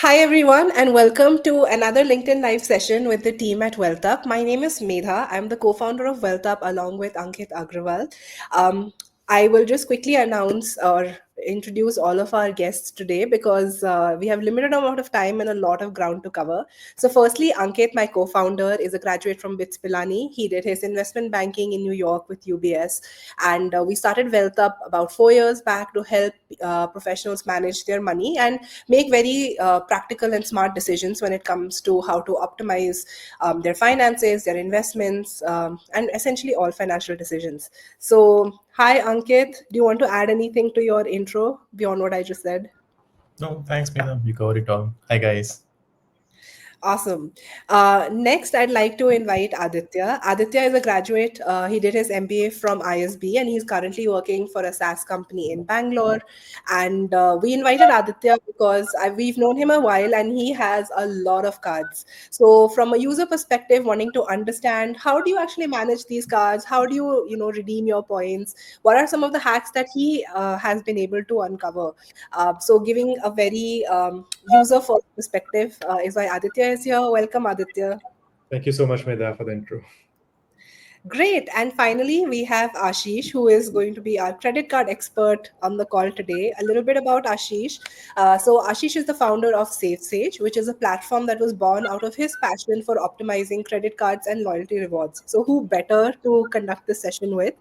Hi, everyone, and welcome to another LinkedIn Live session with the team at WealthUp. My name is Medha. I'm the co founder of WealthUp along with Ankit Agrawal. Um, I will just quickly announce or introduce all of our guests today because we have limited amount of time and a lot of ground to cover. So, firstly, Ankit, my co-founder, is a graduate from BITS Pilani. He did his investment banking in New York with UBS, and we started WealthUp about 4 years back to help professionals manage their money and make very practical and smart decisions when it comes to how to optimize their finances, their investments, and essentially all financial decisions. So, hi, Ankit. Do you want to add anything to your intro beyond what I just said? No, thanks, Meena. You covered it all. Hi, guys. Awesome. Next, I'd like to invite Adithya. Adithya is a graduate. He did his MBA from ISB and he's currently working for a SaaS company in Bangalore. And we invited Adithya because we've known him a while and he has a lot of cards. So, from a user perspective, wanting to understand how do you actually manage these cards? How do you redeem your points? What are some of the hacks that he has been able to uncover? So, giving a very user first perspective is why Aditya is here. Welcome, Aditya. Thank you so much, Medha, for the intro. Great. And finally, we have Ashish, who is going to be our credit card expert on the call today. A little bit about Ashish. So, Ashish is the founder of Savesage, which is a platform that was born out of his passion for optimizing credit cards and loyalty rewards. So, who better to conduct this session with?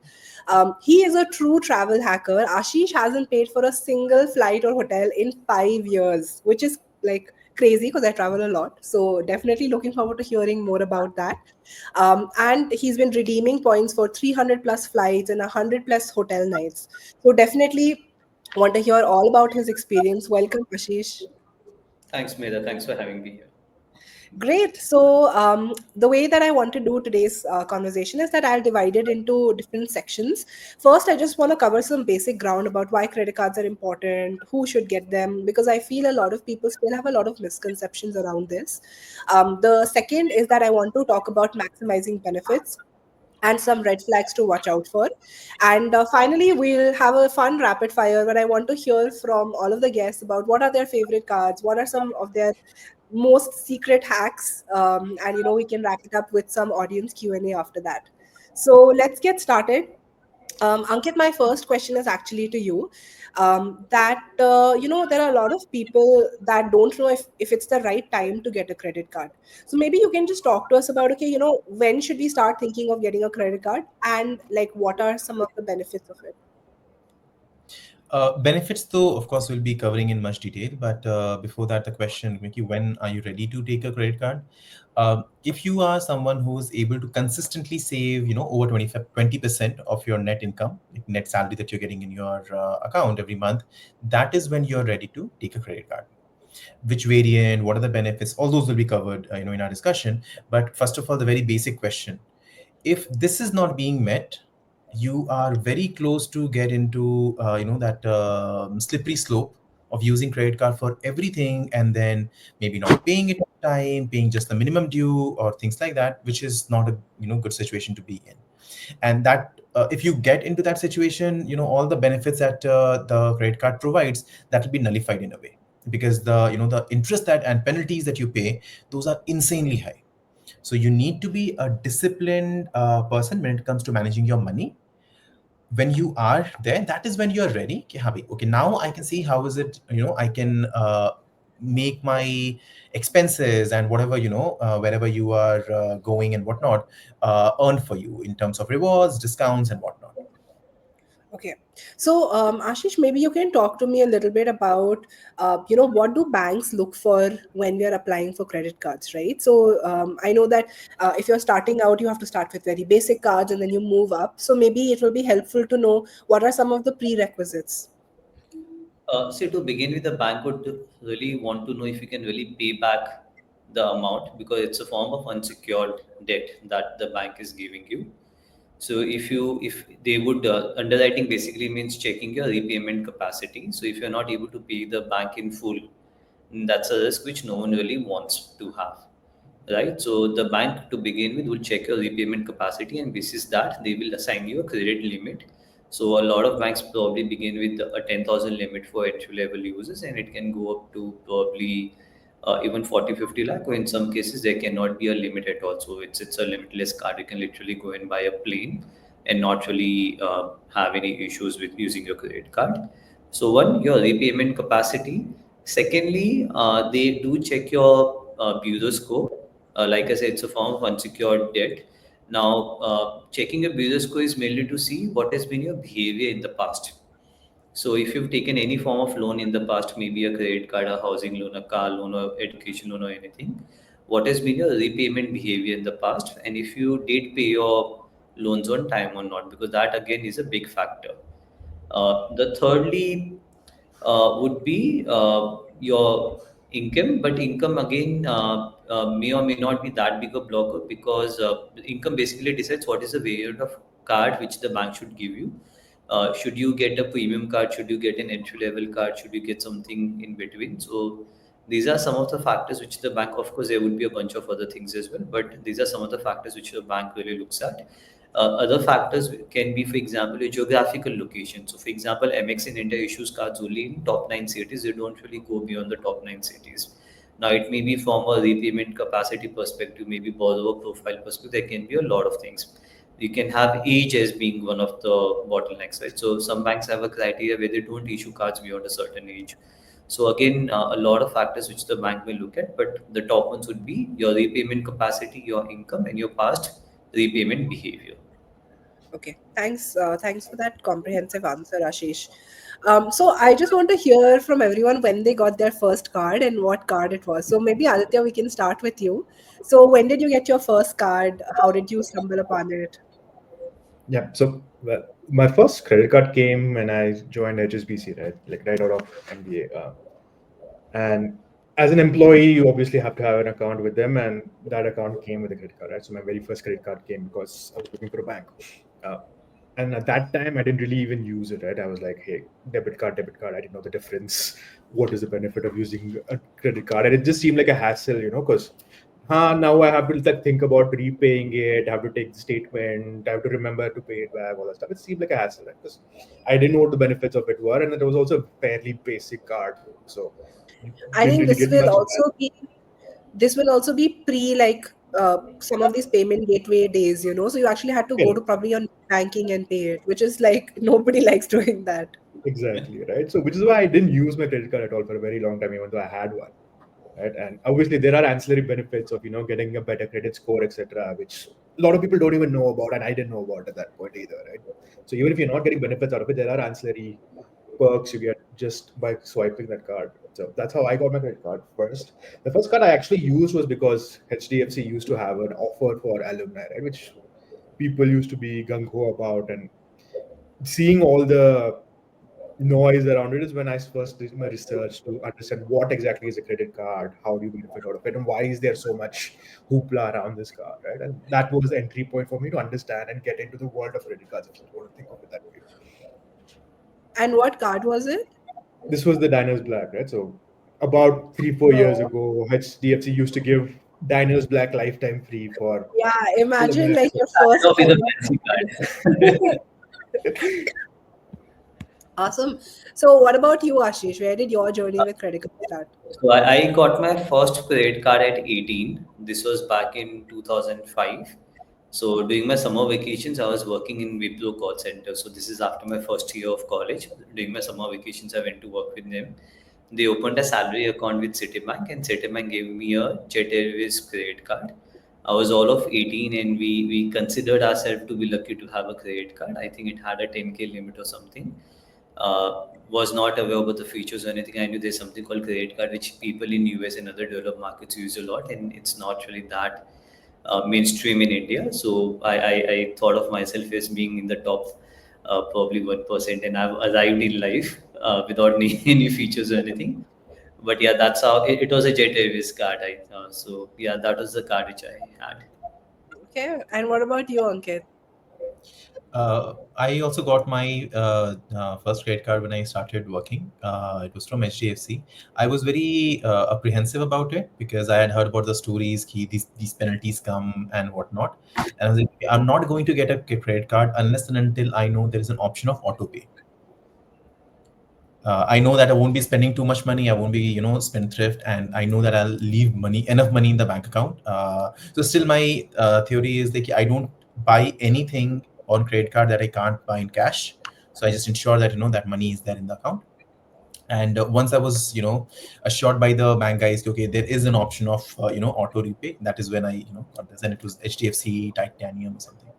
He is a true travel hacker. Ashish hasn't paid for a single flight or hotel in 5 years, which is like crazy because I travel a lot. So, definitely looking forward to hearing more about that. And he's been redeeming points for 300 plus flights and 100 plus hotel nights. So definitely want to hear all about his experience. Welcome, Ashish. Thanks, Medha. Thanks for having me here. Great. So, the way that I want to do today's conversation is that I'll divide it into different sections. First, I just want to cover some basic ground about why credit cards are important, who should get them, because I feel a lot of people still have a lot of misconceptions around this. The second is that I want to talk about maximizing benefits and some red flags to watch out for. And finally, we'll have a fun rapid fire where I want to hear from all of the guests about what are their favorite cards, what are some of their most secret hacks, and we can wrap it up with some audience Q&A after that. So let's get started. Ankit, my first question is actually to you. That there are a lot of people that don't know if it's the right time to get a credit card. So maybe you can just talk to us about, okay, when should we start thinking of getting a credit card, and like what are some of the benefits of it? Benefits, though, of course, we'll be covering in much detail. But before that, the question, Mickey, when are you ready to take a credit card? If you are someone who's able to consistently save, over 20% of your net income, net salary that you're getting in your account every month, that is when you're ready to take a credit card. Which variant, what are the benefits? All those will be covered, in our discussion. But first of all, the very basic question: if this is not being met, you are very close to get into that slippery slope of using credit card for everything, and then maybe not paying it on time, paying just the minimum due or things like that, which is not a good situation to be in. And that if you get into that situation, all the benefits that the credit card provides, that will be nullified in a way, because the interest that and penalties that you pay, those are insanely high. So you need to be a disciplined person when it comes to managing your money. When you are there, that is when you are ready. कि हाँ भाई, okay, now I can see how is it, I can make my expenses and whatever, wherever you are going and whatnot, earn for you in terms of rewards, discounts, and whatnot. Okay. So, Ashish, maybe you can talk to me a little bit about, what do banks look for when we are applying for credit cards, right? So, I know that if you're starting out, you have to start with very basic cards and then you move up. So, maybe it will be helpful to know what are some of the prerequisites. To begin with, the bank would really want to know if you can really pay back the amount because it's a form of unsecured debt that the bank is giving you. So if they would underwriting basically means checking your repayment capacity. So if you're not able to pay the bank in full, that's a risk which no one really wants to have, right? So the bank to begin with will check your repayment capacity, and basis that they will assign you a credit limit. So a lot of banks probably begin with a 10,000 limit for entry level users, and it can go up to probably even 40, 50 lakh, or in some cases there cannot be a limit at all. So it's a limitless card. You can literally go and buy a plane and not really have any issues with using your credit card. So one, your repayment capacity. Secondly, they do check your bureau score. Like I said, it's a form of unsecured debt. Now, checking your bureau score is mainly to see what has been your behavior in the past. So if you've taken any form of loan in the past, maybe a credit card, a housing loan, a car loan, or education loan, or anything, what has been your repayment behavior in the past, and if you did pay your loans on time or not, because that again is a big factor. The thirdly would be your income, but income again may or may not be that big a blocker, because income basically decides what is the variant of card which the bank should give you. Should you get a premium card? Should you get an entry level card? Should you get something in between? So these are some of the factors which the bank, of course, there would be a bunch of other things as well, but these are some of the factors which the bank really looks at. Other factors can be, for example, your geographical location. So, for example, MX in India issues cards only in top nine cities. They don't really go beyond the top nine cities. Now, it may be from a repayment capacity perspective, maybe borrower profile perspective. There can be a lot of things. You can have age as being one of the bottlenecks, right? So, some banks have a criteria where they don't issue cards beyond a certain age. So again, a lot of factors which the bank will look at, but the top ones would be your repayment capacity, your income, and your past repayment behavior. Okay, thanks. Thanks for that comprehensive answer, Ashish. So I just want to hear from everyone when they got their first card and what card it was. So maybe Aditya, we can start with you. So when did you get your first card? How did you stumble upon it? Yeah. So well, my first credit card came when I joined HSBC, right? Like right out of MBA. And as an employee, you obviously have to have an account with them, and that account came with a credit card, right? So my very first credit card came because I was looking for a bank. Uh, and at that time, I didn't really even use it, right? I was like, hey, debit card, debit card. I didn't know the difference. What is the benefit of using a credit card? And it just seemed like a hassle, because now I have to like think about repaying it. I have to take the statement. I have to remember to pay it back. All that stuff. It seemed like a hassle, right? Because I didn't know what the benefits of it were, and it was also a fairly basic card, so you I didn't think really get much this will also be pre like some of these payment gateway days, so you actually had to go value. to probably your banking and pay it, which is like nobody likes doing that. Exactly, right? So which is why I didn't use my credit card at all for a very long time, even though I had one, right? And obviously there are ancillary benefits of getting a better credit score, etc., which a lot of people don't even know about, and I didn't know about at that point either, right? So even if you're not getting benefits out of it, there are ancillary perks you get just by swiping that card. So that's how I got my credit card first. The first card I actually used was because HDFC used to have an offer for alumni, right? Which people used to be gung ho about, and seeing all the noise around it is when I first did my research to understand what exactly is a credit card, how do you benefit out of it, and why is there so much hoopla around this card, right? And that was the entry point for me to understand and get into the world of credit cards, if you want to think of it that way. And what card was it? This was the Diners Black, right? So about 3-4 years Oh, ago, HDFC used to give Diners Black lifetime free for yeah. all Imagine Americans. like your Started first off with a card. fancy card. Awesome. So, what about you, Ashish? Where did your journey with credit card start? So I got my first credit card at 18. This was back in 2005. So during my summer vacations, I was working in Wipro call center. So this is after my first year of college. During my summer vacations, I went to work with them. They opened a salary account with Citibank, and Citibank gave me a Jet Airways credit card. I was all of 18, and we considered ourselves to be lucky to have a credit card. I think it had a 10K limit or something. Was not aware about the features or anything. I knew there's something called credit card, which people in US and other developed markets use a lot, and it's not really that mainstream in India. So I thought of myself as being in the top probably 1%, and I've arrived in life without any features or anything. But yeah, that's how it was a Jet Airways card. So yeah, that was the card which I had. Okay. And what about you, Ankit? I also got my first credit card when I started working. It was from HDFC. I was very apprehensive about it because I had heard about the stories, these penalties come and whatnot. And I was like, I'm not going to get a credit card unless and until I know there is an option of auto pay. I know that I won't be spending too much money. I won't be, spend thrift, and I know that I'll leave enough money in the bank account. So still, my theory is that I don't buy anything on credit card that I can't buy in cash. So I just ensure that that money is there in the account. And once I was, assured by the bank guys, okay, there is an option of auto repay. That is when I got this, and it was HDFC Titanium or something.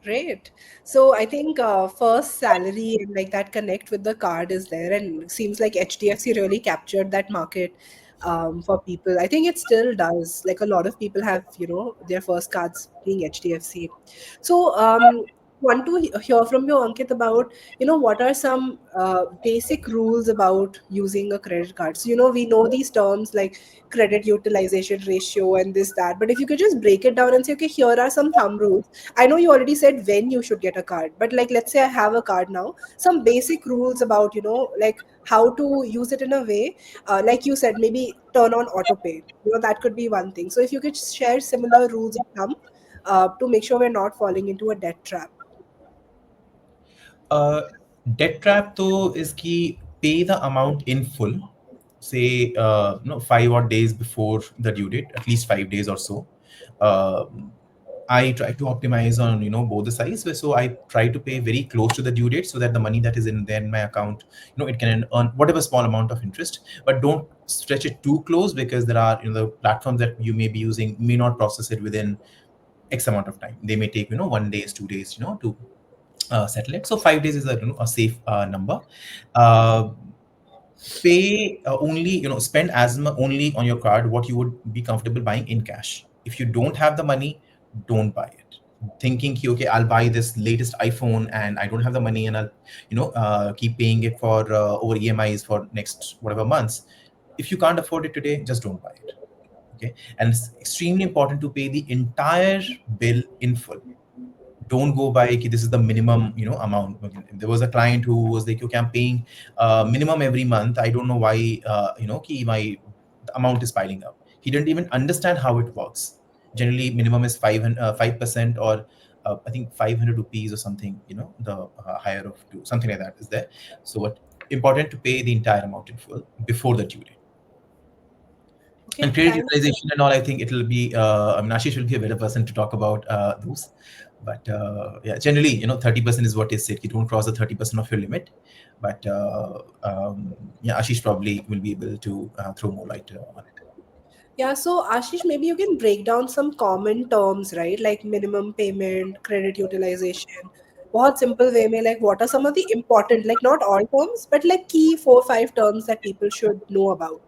Great. So I think first salary and like that connect with the card is there, and seems like HDFC really captured that market for people. I think it still does. Like a lot of people have, their first cards being HDFC. So want to hear from you, Ankit, about what are some basic rules about using a credit card. So we know these terms like credit utilization ratio and this that, but if you could just break it down and say, okay, here are some thumb rules. I know you already said when you should get a card, but like let's say I have a card now, some basic rules about like how to use it in a way, like you said, maybe turn on auto pay. That could be one thing. So if you could share similar rules of thumb to make sure we're not falling into a debt trap. Uh, Debt trap though is key. Pay the amount in full. Say 5 odd days before the due date, at least 5 days or so. Um I try to optimize on both the sides. So I try to pay very close to the due date so that the money that is in there in my account, it can earn whatever small amount of interest. But don't stretch it too close, because there are the platforms that you may be using may not process it within X amount of time. They may take 1 days, 2 days, to settle it. So 5 days is a safe number. Uh, Pay only, spend only on your card what you would be comfortable buying in cash. If you don't have the money, don't buy it. Thinking, okay, I'll buy this latest iPhone and I don't have the money, and I'll, keep paying it for over EMIs for next whatever months. If you can't afford it today, just don't buy it. Okay, and it's extremely important to pay the entire bill in full. Don't go by "Ki this is the minimum amount." There was a client who was like, okay, I'm paying minimum every month. I don't know why ki my the amount is piling up. He didn't even understand how it works. Generally minimum is 5% or I think 500 rupees or something, the higher of two, something like that is there. So what important to pay the entire amount in full before the due date. And Okay, credit thanks. utilization and all, I think it'll be, I mean, Ashish will be a better person to talk about those. But yeah, generally, 30% is what is said. You don't cross the 30% of your limit. But yeah, Ashish probably will be able to throw more light on it. Yeah, so Ashish, maybe you can break down some common terms, right? Like minimum payment, credit utilization. बहुत simple way में like what are some of the important, like not all terms, but like key 4 5 terms that people should know about.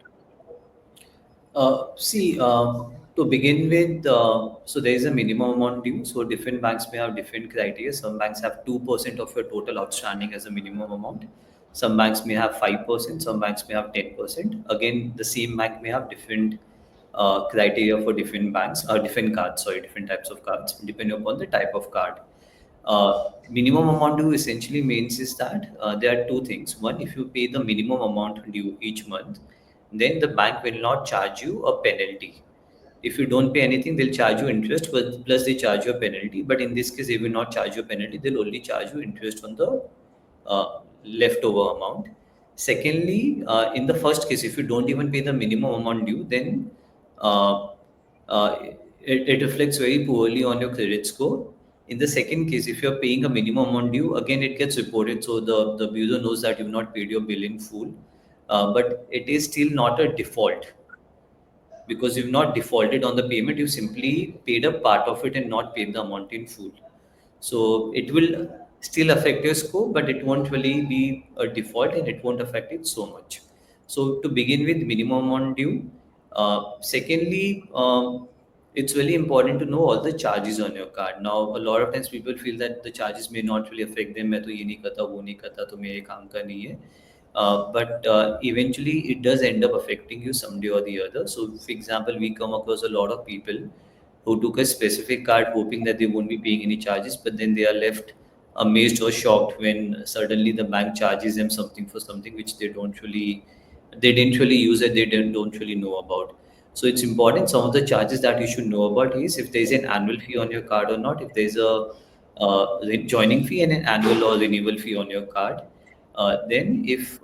See, to begin with, so there is a minimum amount due. So different banks may have different criteria. Some banks have 2% of your total outstanding as a minimum amount. Some banks may have 5%. Some banks may have 10%. Again, the same bank may have different criteria for different banks or different cards. Sorry, different types of cards depending upon the type of card. Minimum amount due essentially means is that there are two things. One, if you pay the minimum amount due each month, then the bank will not charge you a penalty. If you don't pay anything, they'll charge you interest, but plus they charge you a penalty. But in this case, they will not charge you a penalty. They'll only charge you interest on the leftover amount. Secondly, in the first case, if you don't even pay the minimum amount due, then uh, it reflects very poorly on your credit score. In the second case, if you're paying a minimum amount due, again it gets reported, so the bureau knows that you've not paid your bill in full. But it is still not a default because you've not defaulted on the payment. You simply paid a part of it and not paid the amount in full. So it will still affect your score, but it won't really be a default and it won't affect it so much. So to begin with, minimum amount due. Secondly, it's really important to know all the charges on your card. Now, a lot of times people feel that the charges may not really affect them. मैं तो ये नहीं करता, वो नहीं करता, तो मेरे काम का नहीं है. But eventually it does end up affecting you someday or the other. So, for example, we come across a lot of people who took a specific card hoping that they won't be paying any charges, but then they are left amazed or shocked when suddenly the bank charges them something for something which they didn't really use it, they don't really know about. So it's important. Some of the charges that you should know about is if there's an annual fee on your card or not, if there's a joining fee and an annual or renewal fee on your card, Then if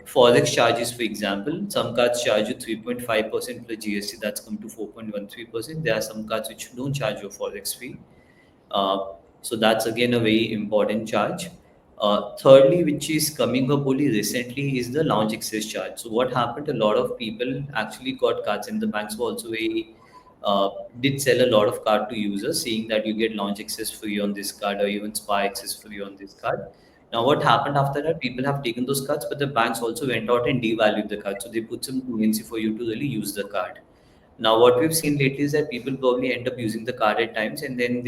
forex charges, for example, some cards charge you 3.5% plus GST, that's come to 4.13%. There are some cards which don't charge you a forex fee. Uh, so that's again a very important charge. Thirdly, which is coming up only recently, is the launch access charge. So what happened? A lot of people actually got cards, and the banks were also very did sell a lot of card to users, saying that you get launch access free on this card or even SPY access free on this card. Now, what happened after that? People have taken those cards, but the banks also went out and devalued the card. So they put some leniency for you to really use the card. Now, what we've seen lately is that people probably end up using the card at times, and then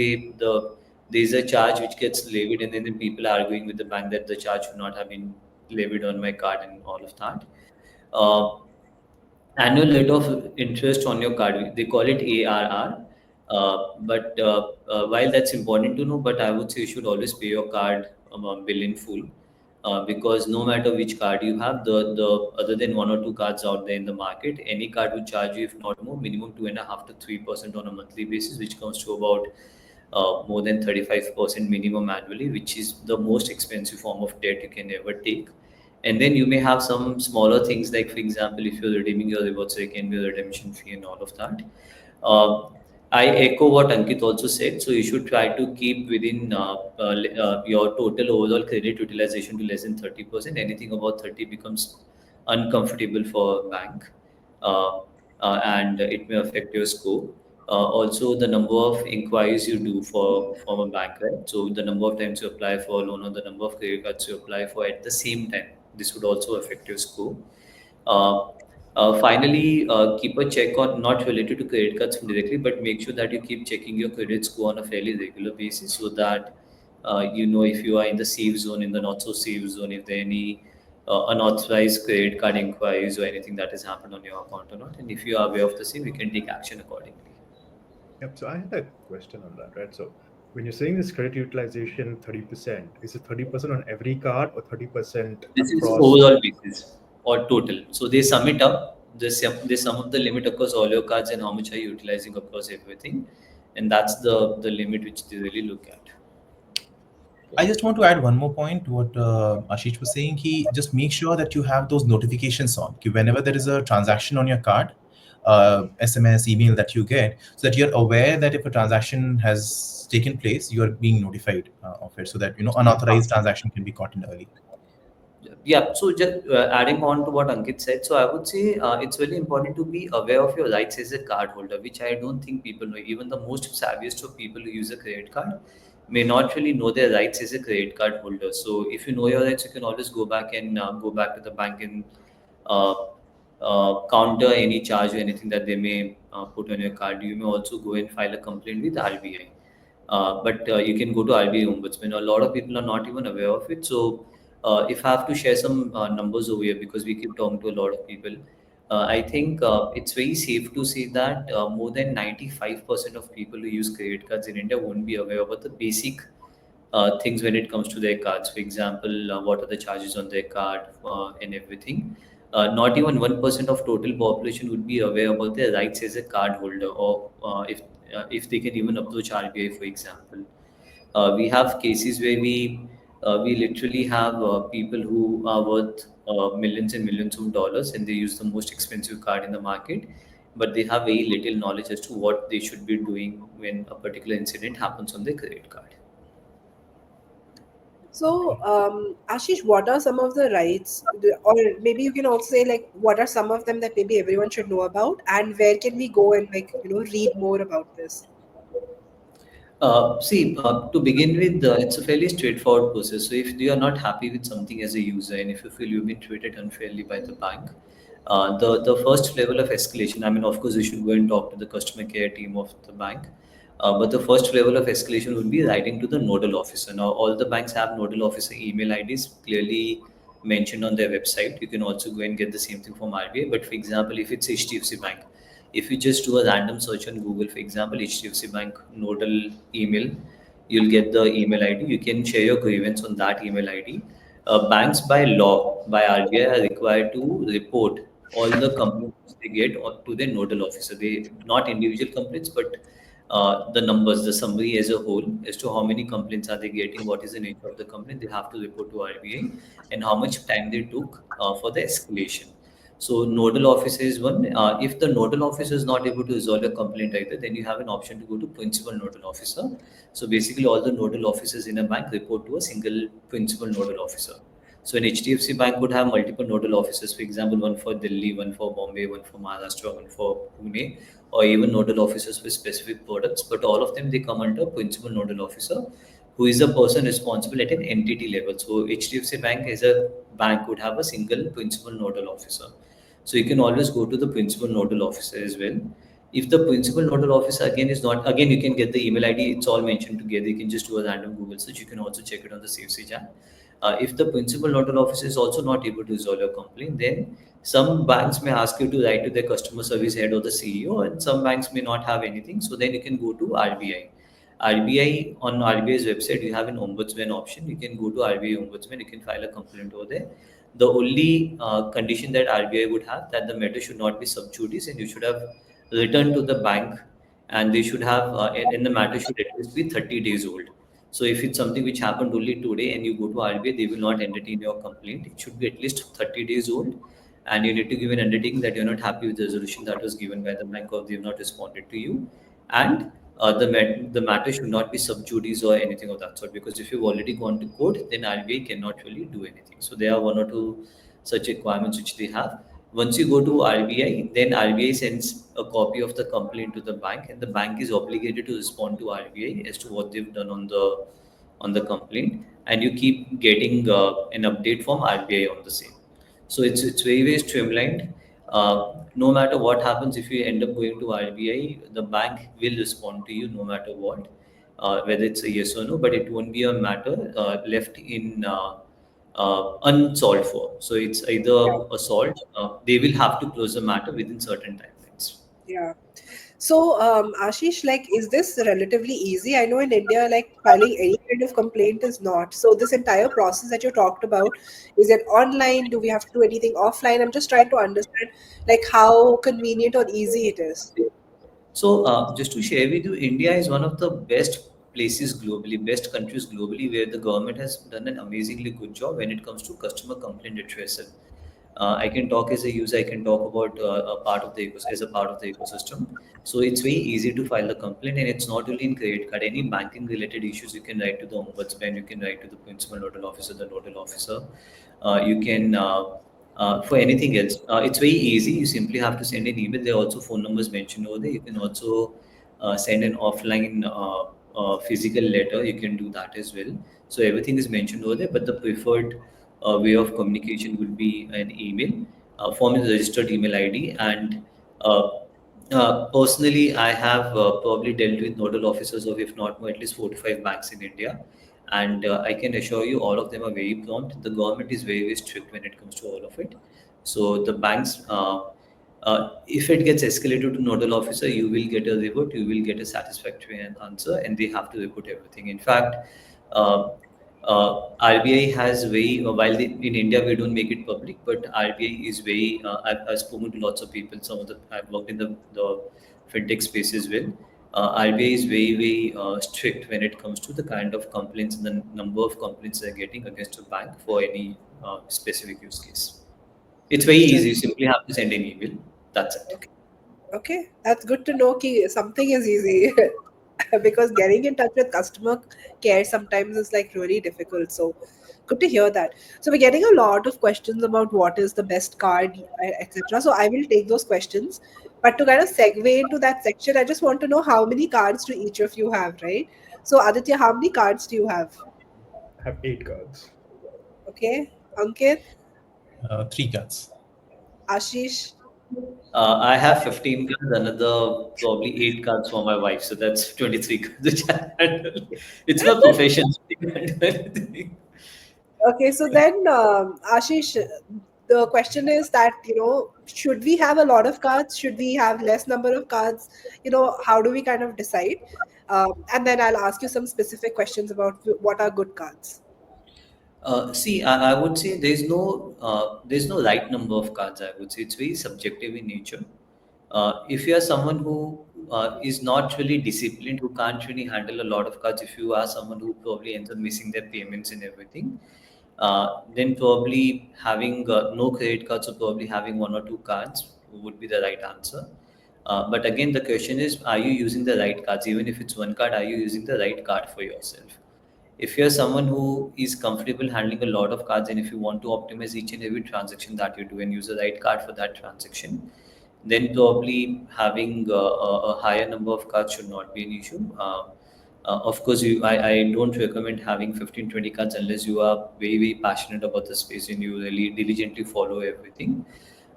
there's a charge which gets levied, and then people are arguing with the bank that the charge should not have been levied on my card and all of that. Uh, Annual rate of interest on your card. They call it ARR. But while that's important to know, but I would say you should always pay your card bill in full, because no matter which card you have, the other than one or two cards out there in the market, any card will charge you, if not more, minimum 2.5 to 3% on a monthly basis, which comes to about more than 35% minimum annually, which is the most expensive form of debt you can ever take. And then you may have some smaller things, like, for example, if you're redeeming your rewards, there can be a redemption fee and all of that. Uh, I echo what Ankit also said. So you should try to keep within your total overall credit utilization to less than 30%. Anything above 30 becomes uncomfortable for a bank, uh, and it may affect your score. Also, the number of inquiries you do for from a bank, right? So the number of times you apply for a loan or the number of credit cards you apply for at the same time, this would also affect your score. Uh, Finally, keep a check on, not related to credit cards directly, but make sure that you keep checking your credit score on a fairly regular basis, so that you know if you are in the safe zone, in the not so safe zone, if there are any unauthorized credit card inquiries or anything that has happened on your account or not. And if you are aware of the same, you can take action accordingly. Yep. So I had a question on that, right? So when you're saying this credit utilization 30%, is it 30% on every card or 30% This is across? overall basis or total. So they sum it up. They sum up the limit across all your cards and how much are you utilizing across everything, and that's the limit which they really look at. I just want to add one more point to what Ashish was saying. He just make sure that you have those notifications on. कि whenever there is a transaction on your card, SMS, email that you get, so that you're aware that if a transaction has taken place, you are being notified of it, so that unauthorized transaction can be caught in early. Yeah, so just adding on to what Ankit said, so I would say it's really important to be aware of your rights as a card holder, which I don't think people know. Even the most savviest of people who use a credit card may not really know their rights as a credit card holder. So if you know your rights, you can always go back and go back to the bank and uh, counter any charge or anything that they may put on your card. You may also go and file a complaint with RBI. But you can go to RBI Ombudsman. A lot of people are not even aware of it. So, if I have to share some numbers over here, because we keep talking to a lot of people, I think it's very safe to say that more than 95% of people who use credit cards in India won't be aware about the basic things when it comes to their cards. For example, what are the charges on their card and everything. Not even 1% of total population would be aware about their rights as a card holder, or if they can even approach RBI, for example. We have cases where we literally have people who are worth millions and millions of dollars, and they use the most expensive card in the market, but they have very little knowledge as to what they should be doing when a particular incident happens on their credit card. So, Ashish, what are some of the rights, or maybe you can also say like, what are some of them that maybe everyone should know about, and where can we go and like read more about this? See, to begin with, it's a fairly straightforward process. So, if you are not happy with something as a user, and if you feel you've been treated unfairly by the bank, the first level of escalation. I mean, of course, you should go and talk to the customer care team of the bank. But the first level of escalation would be writing to the nodal officer. Now, all the banks have nodal officer email IDs clearly mentioned on their website. You can also go and get the same thing from RBI. But for example, if it's HDFC Bank, if you just do a random search on Google, for example, HDFC Bank nodal email, you'll get the email ID. You can share your grievance on that email ID. Banks by law, by RBI, are required to report all the complaints they get to their nodal officer. They not individual complaints, but the numbers, the summary as a whole, as to how many complaints are they getting, what is the nature of the complaint, they have to report to RBI, and how much time they took for the escalation. So nodal officer is one. If the nodal officer is not able to resolve a complaint either, then you have an option to go to principal nodal officer. So basically, all the nodal officers in a bank report to a single principal nodal officer. So an HDFC bank would have multiple nodal officers, for example, one for Delhi, one for Bombay, one for Maharashtra, one for Pune, or even nodal officers for specific products. But all of them, they come under principal nodal officer, who is a person responsible at an entity level. So HDFC Bank as a bank would have a single principal nodal officer. So you can always go to the principal nodal officer as well. If the principal nodal officer again is not, again you can get the email ID. It's all mentioned together. You can just do a random Google search. You can also check it on the Savesage app. If the principal nodal officer is also not able to resolve your complaint, then some banks may ask you to write to their customer service head or the CEO, and some banks may not have anything. So then you can go to RBI. RBI, on RBI's website, you have an ombudsman option. You can go to RBI ombudsman. You can file a complaint over there. The only condition that RBI would have, that the matter should not be sub judice, and you should have returned to the bank, and they should have and the matter should at least be 30 days old. So if it's something which happened only today and you go to RBI, they will not entertain your complaint. It should be at least 30 days old, and you need to give an undertaking that you're not happy with the resolution that was given by the bank, or they've not responded to you. And the matter should not be sub judice or anything of that sort, because if you've already gone to court, then RBI cannot really do anything. So there are one or two such requirements which they have. Once you go to RBI, then RBI sends a copy of the complaint to the bank, and the bank is obligated to respond to RBI as to what they've done on the complaint, and you keep getting an update from RBI on the same. So it's very streamlined. No matter what happens, if you end up going to RBI, the bank will respond to you no matter what, whether it's a yes or no. But it won't be a matter left in unsolved for. So it's either Yeah. a solved. They will have to close the matter within certain timelines. Yeah. So, Ashish, like, is this relatively easy? I know in India, like, filing any kind of complaint is not. So, this entire process that you talked about, is it online? Do we have to do anything offline? I'm just trying to understand, like, how convenient or easy it is. So, just to share with you, India is one of the best places globally, best countries globally, where the government has done an amazingly good job when it comes to customer complaint redressal. I can talk as a user. I can talk about as a part of the ecosystem. So it's very easy to file a complaint, and it's not only in credit card. Any banking related issues, you can write to the ombudsman. You can write to the principal nodal officer, the nodal officer. You can For anything else, it's very easy. You simply have to send an email. There are also phone numbers mentioned over there. You can also send an offline physical letter. You can do that as well. So everything is mentioned over there, but the preferred way of communication would be an email. Form is a registered email ID, and uh, personally, I have probably dealt with nodal officers of, if not more, at least 4 to 5 banks in India, and I can assure you, all of them are very prompt. The government is very strict when it comes to all of it. So the banks, if it gets escalated to nodal officer, you will get a report, you will get a satisfactory answer, and they have to report everything. In fact, uh, RBI has very, in India we don't make it public, but RBI is very. I've spoken to lots of people. Some of the I've worked in the fintech space as well. RBI is very strict when it comes to the kind of complaints and the number of complaints they're getting against a bank for any specific use case. It's very So, easy. You simply have to send an email. That's it. okay, okay, that's good to know. Ki something is easy. Because getting in touch with customer care sometimes is like really difficult. So good to hear that. So we're getting a lot of questions about what is the best card, etc. So I will take those questions. But to kind of segue into that section, I just want to know how many cards do each of you have, right? So Aditya, how many cards do you have? I have 8 cards. Okay. Ankit, 3 cards. Ashish. I have 15 cards, another probably 8 cards for my wife. So that's 23 cards which I handle. It's my profession. Okay, so then Ashish, the question is that, should we have a lot of cards? Should we have less number of cards? How do we kind of decide? And then I'll ask you some specific questions about what are good cards. See, I would say there's no right number of cards. I would say it's very subjective in nature. If you are someone who is not really disciplined, who can't really handle a lot of cards, if you are someone who probably ends up missing their payments and everything, then probably having no credit cards or probably having one or two cards would be the right answer. But again, the question is, are you using the right cards? Even if it's one card, are you using the right card for yourself? If you're someone who is comfortable handling a lot of cards, and if you want to optimize each and every transaction that you do and use the right card for that transaction, then probably having a higher number of cards should not be an issue. Of course, I don't recommend having 15, 20 cards unless you are very, very passionate about the space and you really diligently follow everything.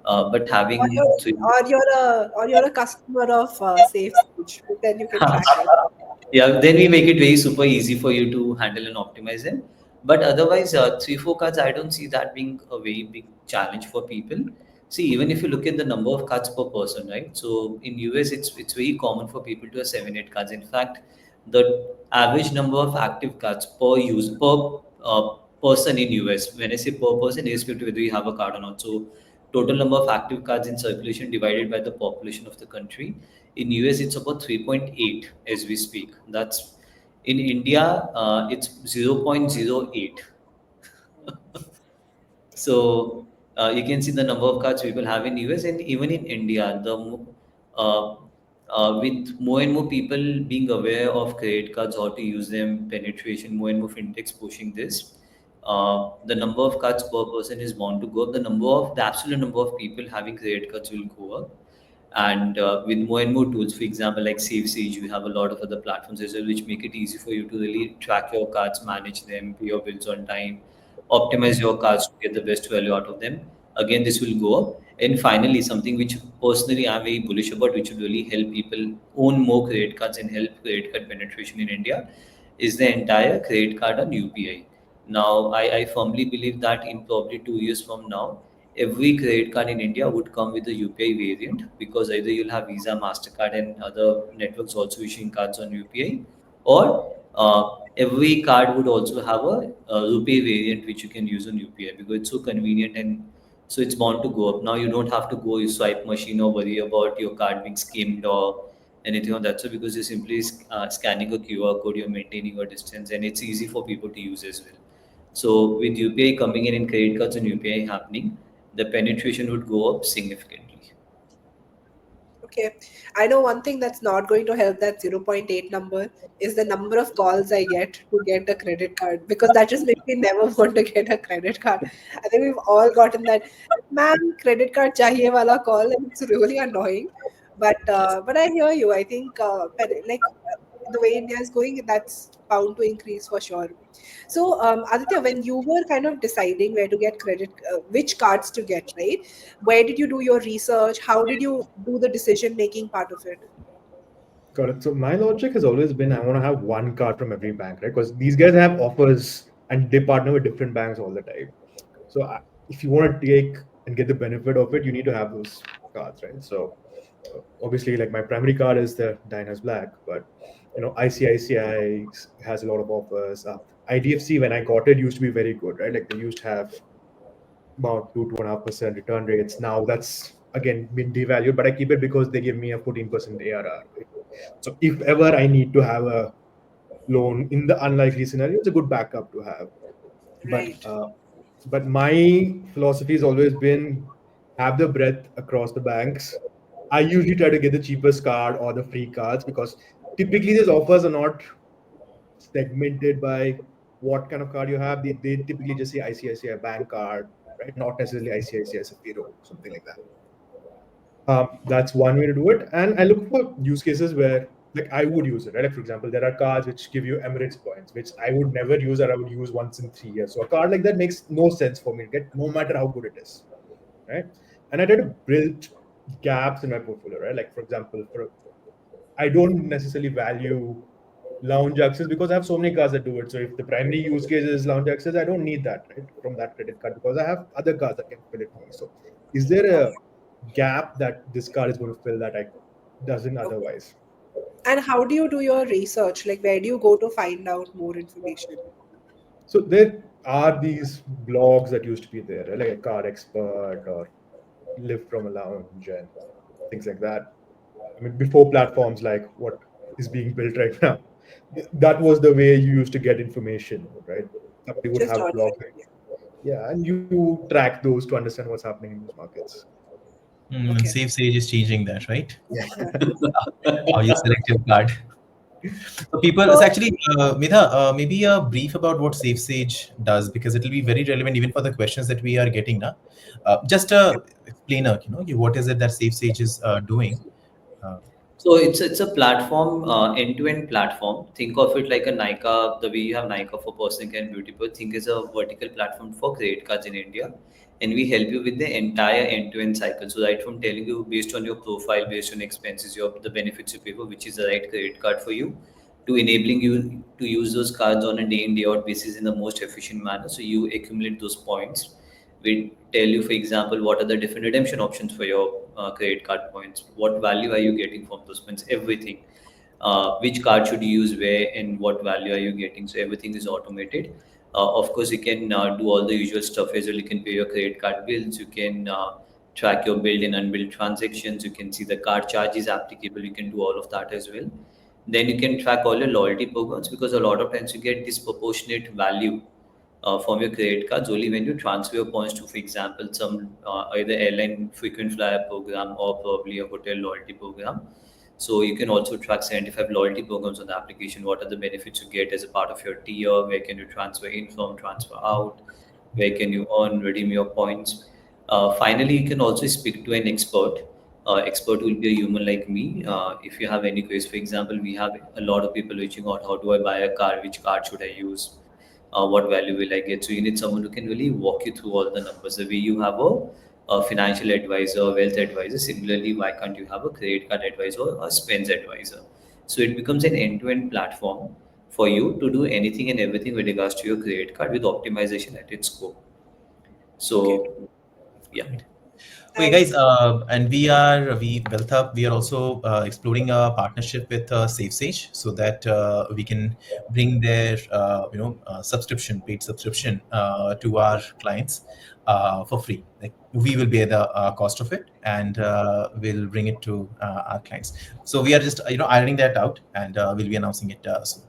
But Or having you're, three. or you're a customer of Savesage, then you can track it. Yeah, then we make it very super easy for you to handle and optimize them. But otherwise, three, four cards, I don't see that being a very big challenge for people. See, even if you look at the number of cards per person, right? So in US, it's very common for people to have 7, 8 cards. In fact, the average number of active cards per person in US, when I say per person, irrespective whether you have a card or not. So total number of active cards in circulation divided by the population of the country. In US, it's about 3.8 as we speak. That's in India, it's 0.08. So you can see the number of cards people have in US and even in India. Uh, with more and more people being aware of credit cards, how to use them, penetration, more and more fintechs pushing this, the number of cards per person is bound to go up. The absolute number of people having credit cards will go up. And with more and more tools, for example, like Savesage, we have a lot of other platforms as well, which make it easy for you to really track your cards, manage them, pay your bills on time, optimize your cards to get the best value out of them. Again, this will go up. And finally, something which personally I'm very bullish about, which will really help people own more credit cards and help credit card penetration in India, is the entire credit card on UPI. Now, I firmly believe that in probably 2 years from now, every credit card in India would come with a UPI variant, because either you'll have Visa, MasterCard, and other networks also issuing cards on UPI, or every card would also have a Rupee variant which you can use on UPI, because it's so convenient and so it's bound to go up. Now you don't have to go you swipe machine or worry about your card being skimmed or anything of that. So because you're simply scanning a QR code, you're maintaining your distance, and it's easy for people to use as well. So with UPI coming in credit cards and UPI happening, the penetration would go up significantly. Okay. I know one thing that's not going to help that zero point 0.8 number is the number of calls I get to get a credit card, because that just makes me never want to get a credit card. I think we've all gotten that, man, credit card chahiye wala call, and it's really annoying. But I hear you. I think the way India is going, that's bound to increase for sure. So, Aditya, when you were kind of deciding where to get credit, which cards to get, right? Where did you do your research? How did you do the decision making part of it? Got it. So my logic has always been I want to have one card from every bank, right? Because these guys have offers and they partner with different banks all the time. So if you want to take and get the benefit of it, you need to have those cards, right? So obviously, like my primary card is the Diners Black, but ICICI has a lot of offers. IDFC, when I got it, used to be very good, right? Like they used to have about 2.5% return rates. Now that's again been devalued, but I keep it because they give me a 14% ARR. Right? So if ever I need to have a loan in the unlikely scenario, it's a good backup to have. But Right. my philosophy has always been have the breadth across the banks. I usually try to get the cheapest card or the free cards because typically these offers are not segmented by what kind of card you have. They typically just say ICICI bank card, right? Not necessarily ICICI Sapphiro, something like that. That's one way to do it. And I look for use cases where like I would use it, right? Like for example, there are cards which give you Emirates points, which I would never use or I would use once in 3 years. So a card like that makes no sense for me to get, no matter how good it is, right? And I try to build gaps in my portfolio, right? Like for example, I don't necessarily value lounge access because I have so many cards that do it. So if the primary use case is lounge access, I don't need that, right, from that credit card because I have other cards that can fill it for me. So is there a gap that this card is going to fill that I doesn't Okay. otherwise? And how do you do your research? Like, where do you go to find out more information? So there are these blogs that used to be there, right? Like a card expert or live from a lounge and things like that. I mean, before platforms like what is being built right now, that was the way you used to get information, right? Somebody would Just have ordering. blogs, yeah, and you track those to understand what's happening in those markets. And Okay. Savesage is changing that, right? Yeah. How you select your card. So people, it's So actually, Medha, maybe a brief about what SafeSage does, because it will be very relevant even for the questions that we are getting now. Just a explainer, what is it that SafeSage is doing? Uh, So it's a platform, end-to-end platform. Think of it like a Nykaa, the way you have Nykaa for personal care and beauty, but think is a vertical platform for credit cards in India, and we help you with the entire end-to-end cycle. So right from telling you based on your profile, based on expenses, your the benefits you pay for, which is the right credit card for you, to enabling you to use those cards on a day in day out basis in the most efficient manner. So you accumulate those points. We tell you, for example, what are the different redemption options for your credit card points, what value are you getting from those points, everything, which card should you use where and what value are you getting. So everything is automated. Of course, you can do all the usual stuff as well. You can pay your credit card bills, you can track your billed and unbilled transactions, you can see the card charges applicable, you can do all of that as well. Then you can track all your loyalty programs, because a lot of times you get disproportionate value from your credit cards only when you transfer your points to, for example, some either airline frequent flyer program or probably a hotel loyalty program. So you can also track 75 loyalty programs on the application. What are the benefits you get as a part of your tier? Where can you transfer in from, transfer out? Where can you earn, redeem your points? Finally, you can also speak to an expert. Expert will be a human like me. If you have any queries, for example, we have a lot of people reaching out. How do I buy a car? Which card should I use? What value will I get? So you need someone who can really walk you through all the numbers. The way you have a financial advisor, wealth advisor, similarly, why can't you have a credit card advisor or a spends advisor? So it becomes an end-to-end platform for you to do anything and everything with regards to your credit card with optimization at its core. okay. So yeah. Okay, Nice. guys, and we WealthUp, we are also exploring a partnership with SafeSage, so that we can bring their subscription, paid subscription, to our clients for free. Like, we will bear the cost of it, and we'll bring it to our clients. So we are just ironing that out, and we'll be announcing it soon.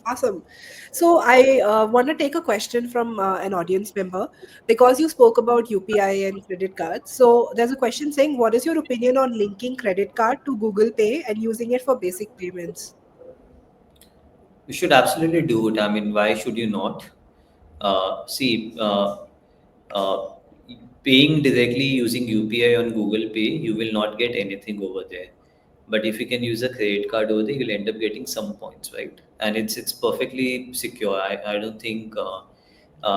Awesome. So I want to take a question from an audience member because you spoke about UPI and credit cards. So there's a question saying, what is your opinion on linking credit card to Google Pay and using it for basic payments? You should absolutely do it. I mean, why should you not? See, uh, paying directly using UPI on Google Pay, you will not get anything over there. But if you can use a credit card over there, you'll end up getting some points, right? And it's perfectly secure. I don't think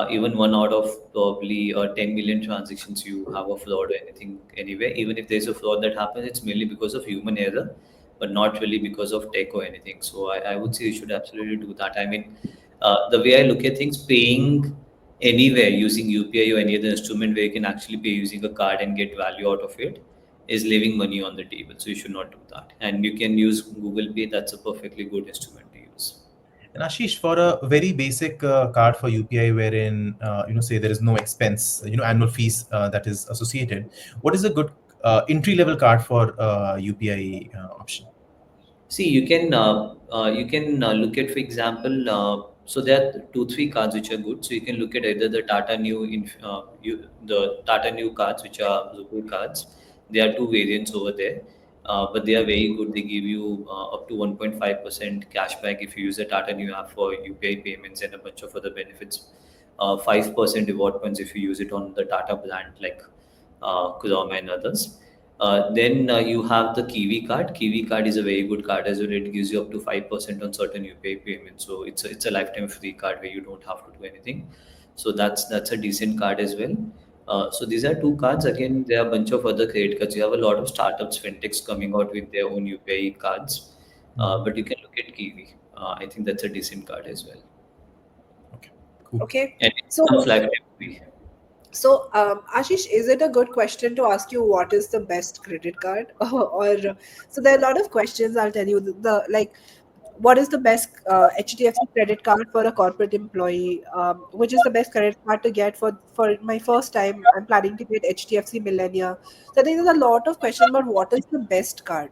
even one out of probably 10 million transactions you have a fraud or anything anywhere. Even if there's a fraud that happens, it's mainly because of human error, but not really because of tech or anything. So I would say you should absolutely do that. I mean, the way I look at things, paying anywhere using UPI or any other instrument where you can actually pay using a card and get value out of it is leaving money on the table. So you should not do that. And you can use Google Pay. That's a perfectly good instrument to use. And Ashish, for a very basic card for UPI, wherein say there is no expense, annual fees that is associated, what is a good entry level card for UPI option? See, you can look at, for example, so there are two three cards which are good. So you can look at either the Tata New the Tata New cards, which are Rupee cards. There are two variants over there, but they are very good. They give you up to 1.5% cashback if you use the Tata New app for UPI payments and a bunch of other benefits. 5% reward points if you use it on the Tata brand like Kurama and others. Then you have the Kiwi card. Kiwi card is a very good card as well. It gives you up to 5% on certain UPI payments. So it's a lifetime free card where you don't have to do anything. So that's a decent card as well. So these are two cards. Again, there are a bunch of other credit cards. You have a lot of startups, fintechs coming out with their own UPI cards. Mhm. But you can look at Kiwi. I think that's a decent card as well. Okay, cool. Okay. And it So comes lifetime free. Ashish, is it a good question to ask you what is the best credit card? Or so there are a lot of questions. I'll tell you the like what is the best HDFC credit card for a corporate employee? Which is the best credit card to get for my first time? I'm planning to get HDFC Millennia. So I think there's a lot of questions about what is the best card.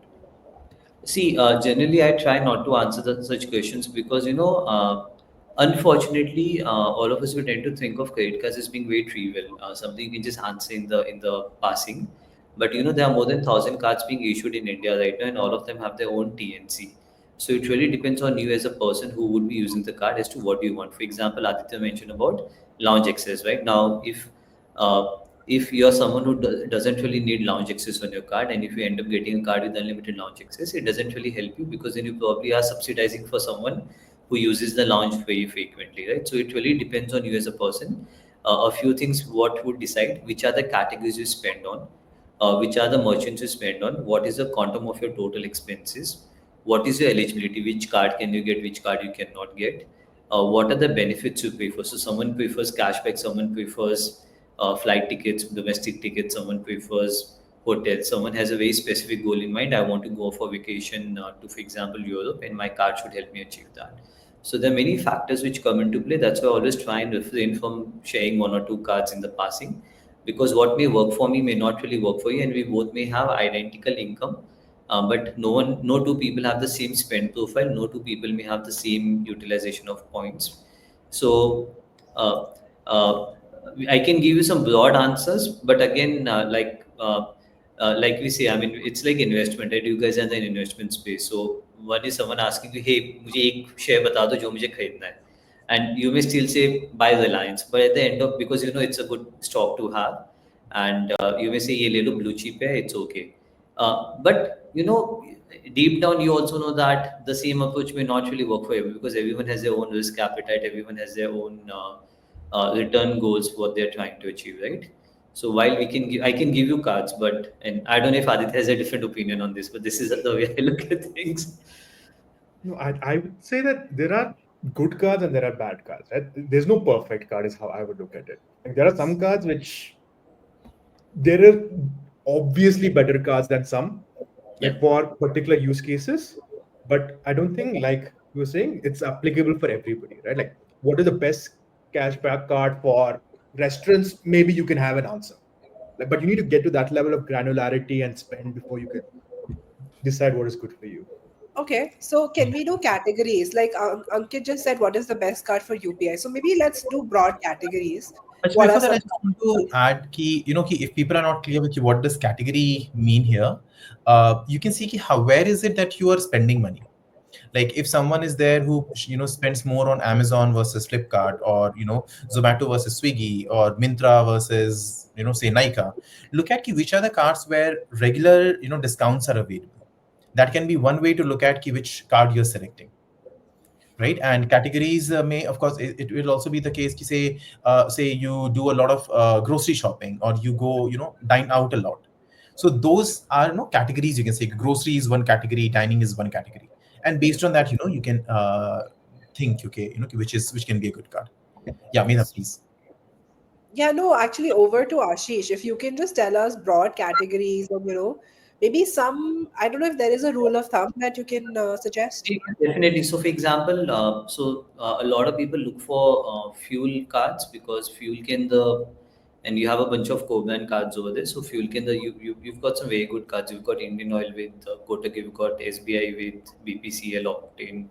See, generally, I try not to answer such questions because unfortunately, all of us would tend to think of credit cards as being very trivial, something you can just answer in the passing. But there are more than 1,000 cards being issued in India right now, and all of them have their own TNC. So it really depends on you as a person who would be using the card as to what you want. For example, Aditya mentioned about lounge access. Right now, uh, if you're someone who doesn't really need lounge access on your card, and if you end up getting a card with unlimited lounge access, it doesn't really help you because then you probably are subsidizing for someone who uses the lounge very frequently, right? So it really depends on you as a person. A few things what would decide which are the categories you spend on, which are the merchants you spend on, what is the quantum of your total expenses, what is your eligibility, which card can you get, which card you cannot get, what are the benefits you prefer. So someone prefers cashback, someone prefers flight tickets, domestic tickets, someone prefers hotels, someone has a very specific goal in mind. I want to go for vacation to, for example, Europe, and my card should help me achieve that. So there are many factors which come into play. That's why I always try and refrain from sharing one or two cards in the passing, because what may work for me may not really work for you, and we both may have identical income, but no two people have the same spend profile. No two people may have the same utilization of points. So uh, uh, I can give you some broad answers, but again, like we say, I mean, it's like investment, right? You guys are in the investment space. So one is someone asking you, hey, मुझे एक share बता दो जो मुझे खरीदना है, and you may still say buy Reliance, but at the end of, because it's a good stock to have, and you may say ये ले लो blue chip है, it's okay. But deep down you also know that the same approach may not really work for everyone, because everyone has their own risk appetite, everyone has their own return goals, what they're trying to achieve, right? So while I can give you cards, but and I don't know if Aditya has a different opinion on this, but this is the way I look at things. No, I would say that there are good cards and there are bad cards. Right? There's no perfect card, is how I would look at it. Like, there are some cards which there are obviously better cards than some, Yeah. like for particular use cases. But I don't think, like you were saying, it's applicable for everybody, right? Like, what is the best cashback card for restaurants? Maybe you can have an answer. Like, but you need to get to that level of granularity and spend before you can decide what is good for you. Okay, so can we do categories? Like Ankit just said, what is the best card for UPI? So maybe let's do broad categories. But What are before that, some? I just want to add key, if people are not clear with you, what does category mean here? You can see how, where is it that you are spending money? Like if someone is there who spends more on Amazon versus Flipkart, or Zomato versus Swiggy, or Mintra versus say Nika, look at which are the cards where regular discounts are available. That can be one way to look at which card you're selecting, right? And categories may, of course, it will also be the case to say you do a lot of grocery shopping, or you go dine out a lot. So those are categories. You can say grocery is one category, dining is one category, and based on that you can think, okay, which can be a good card. Yeah, Meena, please. Yeah, no, actually, over to Ashish. If you can just tell us broad categories, and maybe some. I don't know if there is a rule of thumb that you can suggest. Yeah, definitely. So, for example, a lot of people look for fuel cards, because fuel can the and you have a bunch of co-brand cards over there. So, fuel can the you've got some very good cards. You've got Indian Oil with Kotak, you've got SBI with BPCL Octane.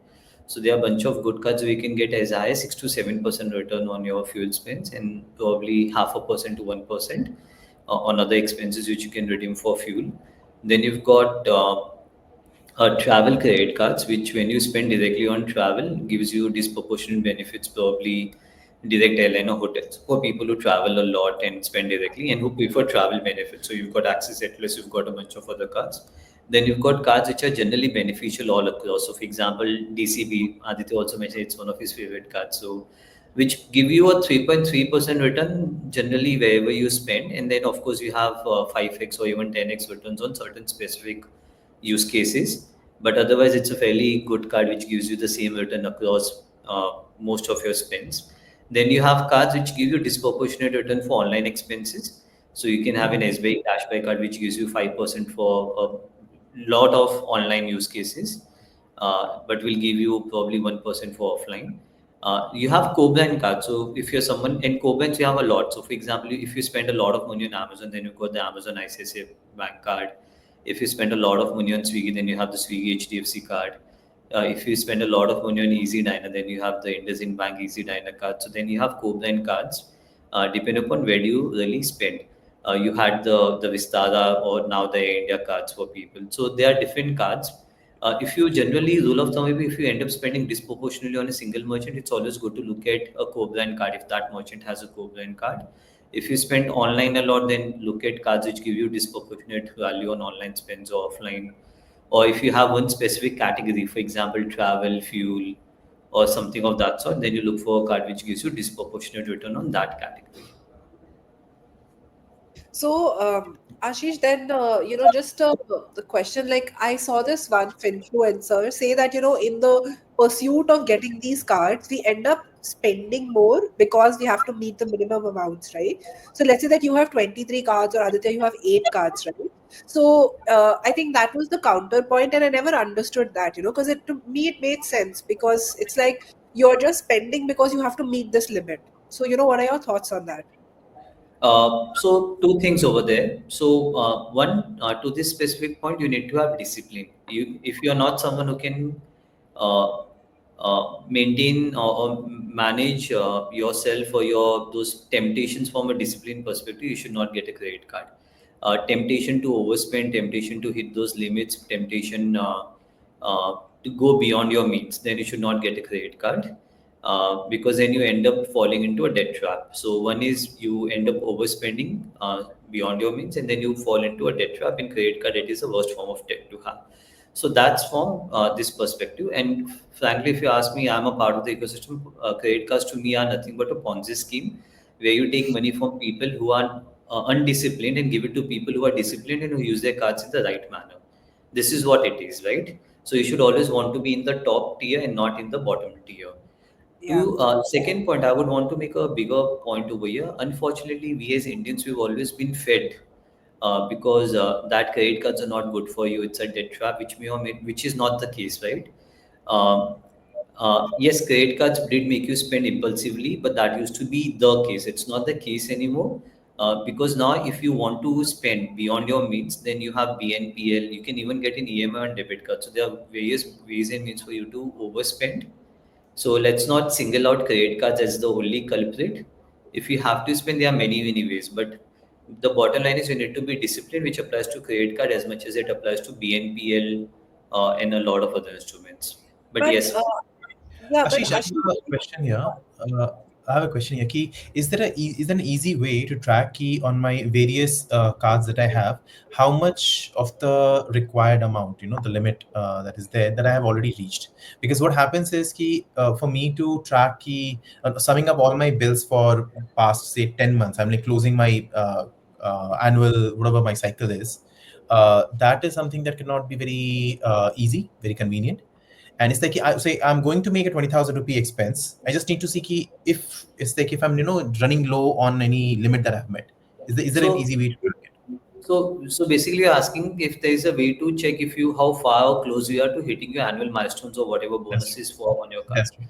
So, there are a bunch of good cards where you can get as high as 6 to 7% return on your fuel spends, and probably 0.5% to 1% on other expenses which you can redeem for fuel. Then you've got travel credit cards, which when you spend directly on travel gives you disproportionate benefits, probably direct airline or hotels for people who travel a lot and spend directly and who prefer travel benefits. So you've got access at least, you've got a bunch of other cards. Then you've got cards which are generally beneficial all across. So for example, DCB, Aditya also mentioned it's one of his favorite cards. So which give you a 3.3% return generally wherever you spend. And then of course you have 5x or even 10x returns on certain specific use cases. But otherwise, it's a fairly good card which gives you the same return across most of your spends. Then you have cards which give you disproportionate return for online expenses. So you can have an SBI cashback card which gives you 5% for a lot of online use cases. but will give you probably 1% for offline. You have co-brand cards. So if you're someone in co-brands, you have a lot. So for example, if you spend a lot of money on Amazon, then you've got the Amazon ICICI Bank card. If you spend a lot of money on Swiggy, then you have the Swiggy HDFC card. If you spend a lot of money on Easy Diner, then you have the IndusInd Bank Easy Diner card. So then you have co-brand cards, depending upon where do you really spend. You had the Vistara or now the India cards for people. So there are different cards. If you generally rule of thumb, maybe if you end up spending disproportionately on a single merchant, it's always good to look at a co-brand card if that merchant has a co-brand card. If you spend online a lot, then look at cards which give you disproportionate value on online spends or offline. Or if you have one specific category, for example, travel, fuel, or something of that sort, then you look for a card which gives you disproportionate return on that category. So, Ashish, then, just the question, like, I saw this one influencer say that, in the pursuit of getting these cards, we end up spending more because we have to meet the minimum amounts, right? So, let's say that you have 23 cards, or Aditya, you have 8 cards, right? So, I think that was the counterpoint, and I never understood that, because to me, it made sense because it's like you're just spending because you have to meet this limit. So, what are your thoughts on that? So two things over there. So one, to this specific point, you need to have discipline. If you are not someone who can uh, maintain or manage yourself or your those temptations from a discipline perspective, you should not get a credit card. Temptation to overspend, temptation to hit those limits, temptation to go beyond your means, then you should not get a credit card, because then you end up falling into a debt trap. So one is you end up overspending beyond your means, and then you fall into a debt trap. In credit card, it is the worst form of debt to have. So that's from this perspective. And frankly, if you ask me, I'm a part of the ecosystem. Credit cards to me are nothing but a Ponzi scheme where you take money from people who are undisciplined and give it to people who are disciplined and who use their cards in the right manner. This is what it is, right? So you should always want to be in the top tier and not in the bottom tier. Yeah. To second point, I would want to make a bigger point over here. Unfortunately, we as Indians, we've always been fed because that credit cards are not good for you. It's a debt trap, which may or may, which is not the case, right? Um, yes, credit cards did make you spend impulsively, but that used to be the case. It's not the case anymore. Because now, if you want to spend beyond your means, then you have BNPL. You can even get an EMI on debit card. So there are various ways and means for you to overspend. So let's not single out credit cards as the only culprit. If you have to spend, there are many, many ways. But the bottom line is you need to be disciplined, which applies to credit card as much as it applies to BNPL and a lot of other instruments. But But yes, yeah, but Ashish, I have Ashish, a question here. I have a question here. Ki, is there an easy way to track key on my various cards that I have? How much of the required amount, the limit that is there that I have already reached? Because what happens is ki, for me to track key, summing up all my bills for past say 10 months, I'm like closing my annual whatever my cycle is. That is something that cannot be very easy, very convenient. And it's like I say I'm going to make a 20,000 rupee expense. I just need to see if it's like if I'm running low on any limit that I've met. Is there an so easy way to do it? so basically, you're asking if there is a way to check if you how far or close you are to hitting your annual milestones or whatever That's true. bonuses for on your card. That's true.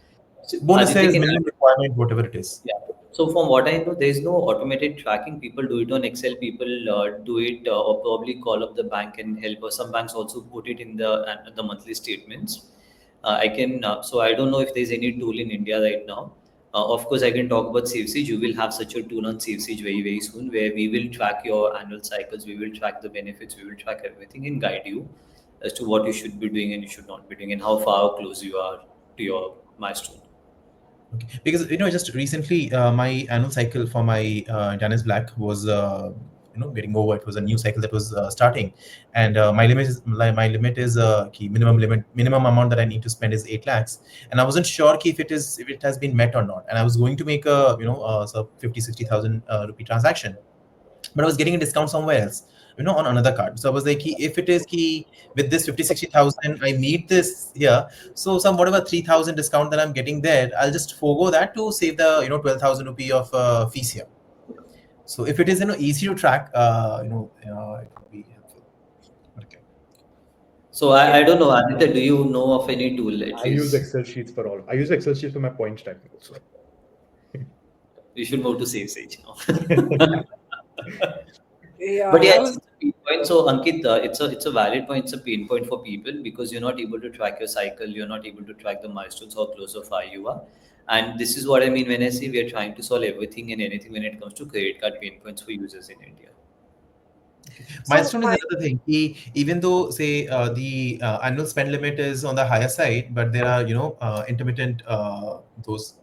So, Aditya, Bonuses, can minimum requirement, whatever it is. Yeah. So from what I know, there is no automated tracking. People do it on Excel. People do it or probably call up the bank and help. Or some banks also put it in the monthly statements. I can. So I don't know if there is any tool in India right now. Of course, I can talk about Savesage. You will have such a tool on Savesage very very soon, where we will track your annual cycles. We will track the benefits. We will track everything and guide you as to what you should be doing and you should not be doing, and how far or close you are to your milestone. Okay. Because just recently, my annual cycle for my Dennis Black was getting over. It was a new cycle that was starting, and my limit is key minimum amount that I need to spend is 8 lakhs, and I wasn't sure key if it has been met or not, and I was going to make a so 50 60,000 rupee transaction, but I was getting a discount somewhere else, on another card. So I was like, if it is key with this 50 60,000, I need this here. So some whatever 3,000 discount that I'm getting there, I'll just forego that to save the 12,000 rupee of fees here. So if it is easy to track, it would be helpful. Okay. So I don't know, Aditya, do you know of any tool at I use least? Excel sheets for all. I use Excel sheets for my points tracking also. You should move to Savesage now. Yeah, But yeah, I it's was. a pain point. So Ankit, it's a valid point. It's a pain point for people because you're not able to track your cycle. You're not able to track the milestones, how close or far you are. And this is what I mean when I say we are trying to solve everything and anything when it comes to credit card pain points for users in India. So Milestone is my another thing. Even though, say, the annual spend limit is on the higher side, but there are, intermittent those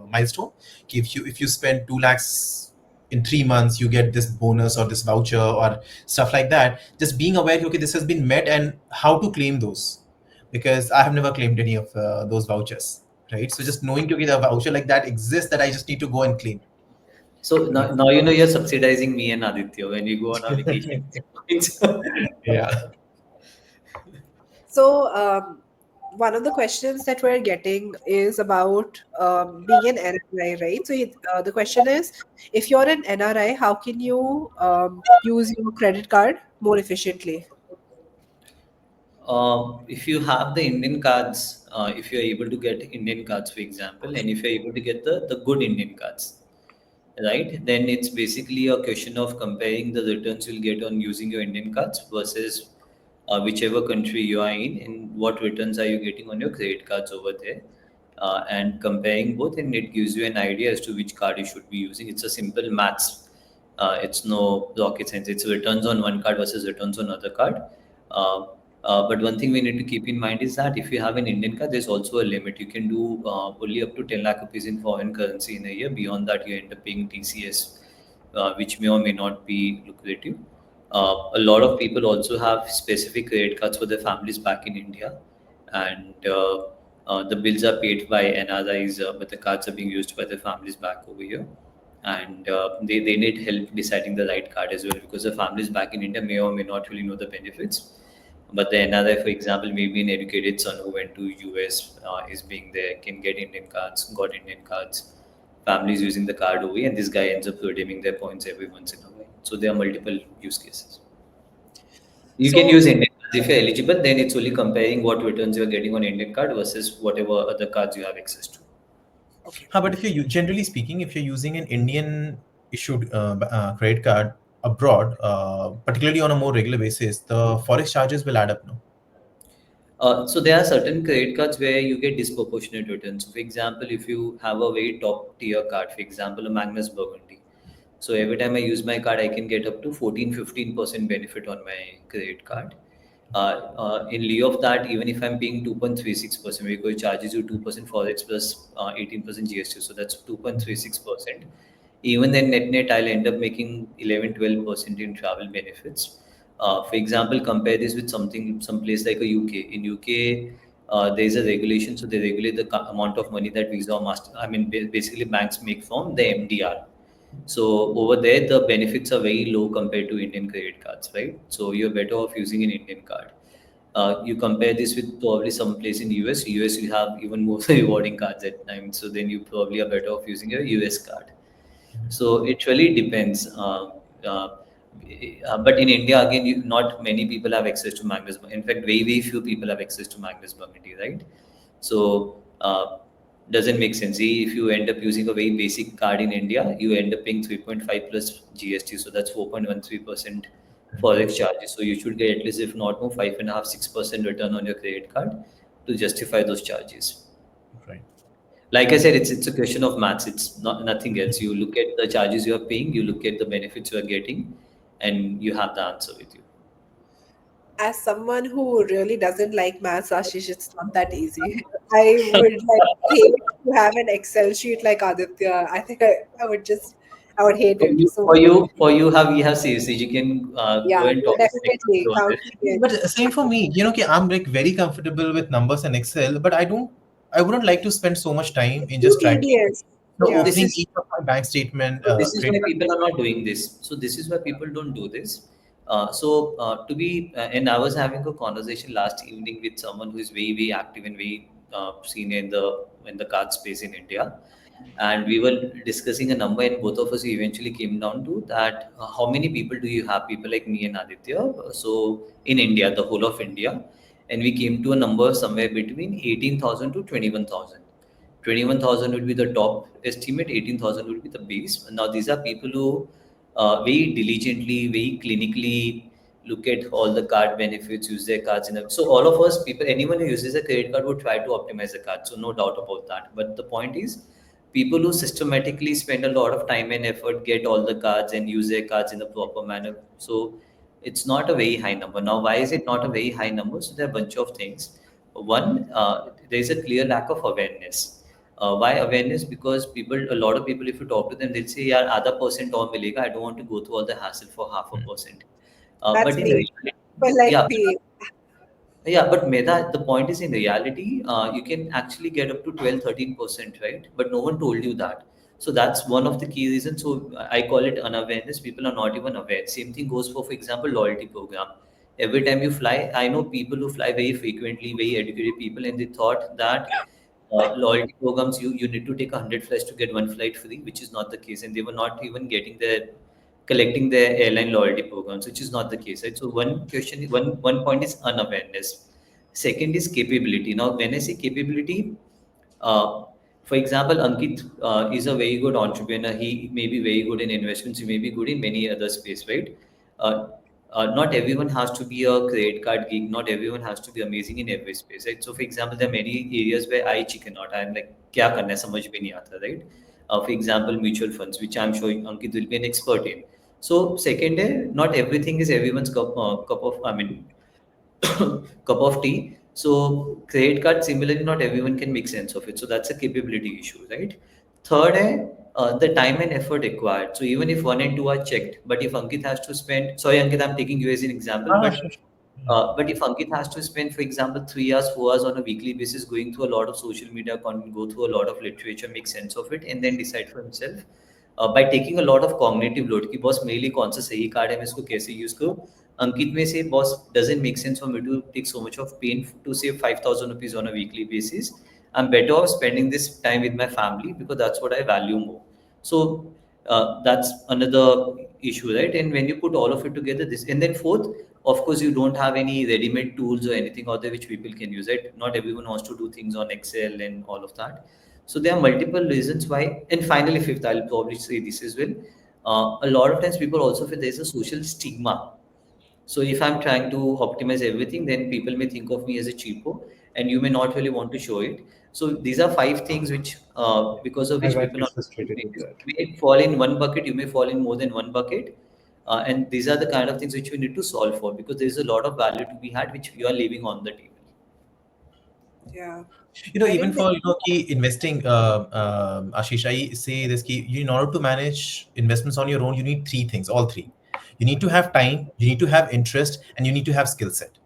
milestone. If you spend 2 lakhs in 3 months, you get this bonus or this voucher or stuff like that. Just being aware, okay, this has been met, and how to claim those, because I have never claimed any of those vouchers, right? So just knowing, okay, the voucher like that exists, that I just need to go and claim. So now you know you're subsidizing me and Aditya when we go on our vacation. Yeah. So, one of the questions that we're getting is about being an NRI, right? So, the question is, if you're an NRI, how can you use your credit card more efficiently? If you have the Indian cards, if you're able to get Indian cards, for example, and if you're able to get the good Indian cards, right, then it's basically a question of comparing the returns you'll get on using your Indian cards versus whichever country you are in, and what returns are you getting on your credit cards over there, and comparing both, and it gives you an idea as to which card you should be using. It's a simple maths. It's no rocket science. It's returns on one card versus returns on other card. Uh, but one thing we need to keep in mind is that if you have an Indian card, there's also a limit. You can do only up to 10 lakh rupees in foreign currency in a year. Beyond that, you end up paying TCS, which may or may not be lucrative. A lot of people also have specific credit cards for their families back in India, and the bills are paid by NRIs, but the cards are being used by their families back over here. And they need help deciding the right card as well because the families back in India may or may not really know the benefits. But the NRI, for example, maybe an educated son who went to US is being there, can get Indian cards, got Indian cards, families using the card away, and this guy ends up redeeming their points every once in a while. So there are multiple use cases. You can So, use Indian cards if you're eligible, then it's only comparing what returns you're getting on Indian card versus whatever other cards you have access to. okay. But if you're generally speaking, if you're using an Indian issued credit card abroad, particularly on a more regular basis, the forex charges will add up. No. So there are certain credit cards where you get disproportionate returns. So for example, if you have a very top tier card, for example, a Magnus Burgundy. So every time I use my card, I can get up to 14-15% benefit on my credit card. In lieu of that, even if I'm paying 2.36%, because it charges you 2% forex plus 18% GST, so that's 2.36%. Even then, net I'll end up making 11-12% in travel benefits. For example, compare this with some place like a UK. In UK, there is a regulation, so they regulate the amount of money that Visa or Master, I mean, basically banks make from the MDR. So over there, the benefits are very low compared to Indian credit cards, right? So you're better off using an Indian card. You compare this with probably some place in US. US, you have even more rewarding cards at times. So then you probably are better off using a US card. So it really depends. Uh, but in India, again, not many people have access to Magnus. In fact, very few people have access to Magnus Burgundy, right? So doesn't make sense. See, if you end up using a very basic card in India, you end up paying 3.5 plus GST. So that's 4.13% forex charges. So you should get at least, if not more, 5.5, 6% return on your credit card to justify those charges. Right. Like I said, it's a question of maths. It's not nothing else. You look at the charges you are paying, you look at the benefits you are getting, and you have the answer with you. As someone who really doesn't like maths, Ashish, it's not that easy. I would like hate to have an Excel sheet like Aditya. I think I would just, I would hate For it. you, So, for you, for you, have we have Savesage. You can go yeah, and talk to the definitely expert on count this. me in. But same for me. Okay, I'm like very comfortable with numbers and Excel, but I wouldn't like to spend so much time in Too just tracking, tedious. So Yeah. this opening is each of my bank statement, So this is credit why card. people are not doing this. So this is why people don't do this. And I was having a conversation last evening with someone who is very, very active and very senior in the card space in India, and we were discussing a number, and both of us eventually came down to that: how many people do you have? People like me and Aditya. So in India, the whole of India, and we came to a number somewhere between 18,000 to 21,000. 21,000 would be the top estimate, 18,000 would be the base. Now, these are people who very diligently, very clinically look at all the card benefits, use their cards. So, all of us, people, anyone who uses a credit card would try to optimize the card. So, no doubt about that. But the point is, people who systematically spend a lot of time and effort get all the cards and use their cards in the proper manner. So, it's not a very high number. Now, why is it not a very high number? So, there are a bunch of things. One, there is a clear lack of awareness. Why awareness? Because a lot of people, if you talk to them, they'll say, "Yeah, आधा percent और मिलेगा. I don't want to go through all the hassle for half a percent." That's But in pain. reality, But like yeah, pain. yeah, but Meda, the point is in reality, you can actually get up to 12, 13%, right? But no one told you that. So that's one of the key reasons. So I call it unawareness. People are not even aware. Same thing goes for example, loyalty program. Every time you fly, I know people who fly very frequently, very educated people, and they thought that loyalty programs, you need to take 100 flights to get one flight free, which is not the case. And they were not even collecting their airline loyalty programs, which is not the case, right? So one point is unawareness. Second is capability. Now, when I say capability, uh, for example, Ankit is a very good entrepreneur. He may be very good in investments. He may be good in many other space, right? Uh, not everyone has to be a credit card geek. Not everyone has to be amazing in every space, right? So, for example, there are many areas where I chicken out. I'm like, क्या करना है समझ में नहीं आता, right? For example, mutual funds, which I'm sure Ankit will be an expert in. So, second, not everything is everyone's cup of, I mean, cup of tea. So credit card, similarly, not everyone can make sense of it. So that's a capability issue, right? Third, the time and effort required. So even if one and two are checked, but if Ankit has to spend, sorry, Ankit, I'm taking you as an example, Ah, but sure, sure. but if Ankit has to spend, for example, 3 hours, 4 hours on a weekly basis going through a lot of social media content, go through a lot of literature, make sense of it, and then decide for himself, by taking a lot of cognitive load कि boss मेरे लिए कौन सा सही card है मैं इसको कैसे यूज करूँ अंकित में से boss doesn't make sense for me to take so much of pain to save 5,000 rupees on a weekly basis. I'm better off spending this time with my family because that's what I value more. So that's another issue, right? And when you put all of it together, this and then fourth, of course, you don't have any ready-made tools or anything out there which people can use. Right? Not everyone wants to do things on Excel and all of that. So there are multiple reasons why. And finally, fifth, I'll probably say this as well. A lot of times, people also feel there's a social stigma. So if I'm trying to optimize everything, then people may think of me as a cheapo, and you may not really want to show it. So these are five things which, because of My which wife people are gets frustrated with that. may fall in one bucket. You may fall in more than one bucket, and these are the kind of things which you need to solve for because there is a lot of value to be had which you are leaving on the table. Yeah. I Even think for key investing, Ashish, I say this key. In order to manage investments on your own, you need three things, all three. You need to have time, you need to have interest, and you need to have skill set.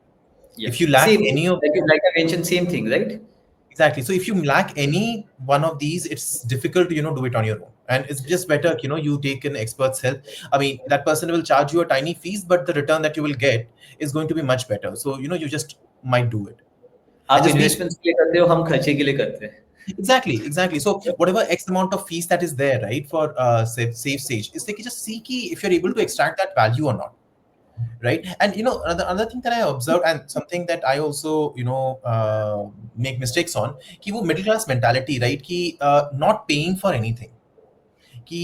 Yeah, If you lack same. any of Like I mentioned, same thing, right? exactly, so if you lack any one of these, it's difficult to do it on your own, and it's just better you take an expert's help. I mean, that person will charge you a tiny fees, but the return that you will get is going to be much better. So you just might do it and आप just be investments के लिए करते हो हम खर्चे के लिए करते हैं. exactly. So whatever X amount of fees that is there, right, for Savesage, is like just see if you're able to extract that value or not, right? And another thing that I observed, and something that I also make mistakes on, कि वो middle class mentality, right? कि not paying for anything. कि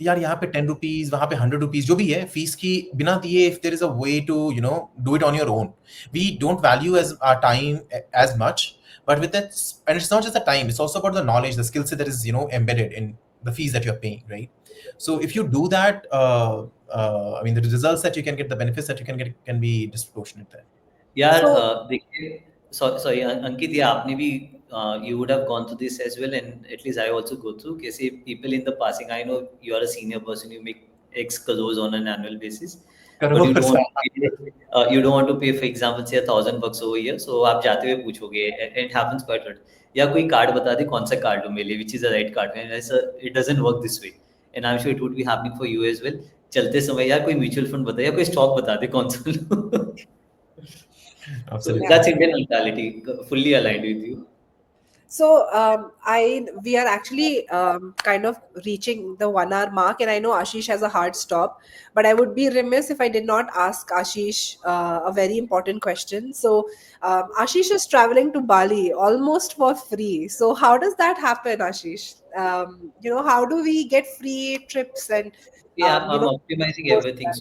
यार यहाँ पे 10 rupees, वहाँ पे 100 rupees, जो भी है फीस की बिना दिए, if there is a way to do it on your own. We don't value as our time as much, but with that, and it's not just the time, it's also about the knowledge, the skill set that is embedded in the fees that you're paying, right? So if you do that, I mean, the results that you can get, the benefits that you can get can be disproportionate there. यार so. देखिए sorry अंकित या आपने भी you would have gone through this as well and at least I also go through कैसे people in the passing I know you are a senior person you make X crores on an annual basis but you don't want to pay, you don't want to pay for example say $1,000 over here so आप जाते हुए पूछोगे it happens quite a lot या कोई card बता दे कौन सा card लो मेरे लिए which is the right card and I said it doesn't work this way and I'm sure it would be happening for you as well चलते समय यार कोई म्यूचुअल फंड बता या कोई स्टॉक बता दे कौन सा लो. So Absolutely. Yeah. that's Indian mentality, fully aligned with you. So I we are actually kind of reaching the 1 hour mark, and I know Ashish has a hard stop, but I would be remiss if I did not ask Ashish a very important question. So Ashish is traveling to Bali almost for free. So how does that happen, Ashish? How do we get free trips and Yeah, I'm, um, you I'm know, optimizing everything.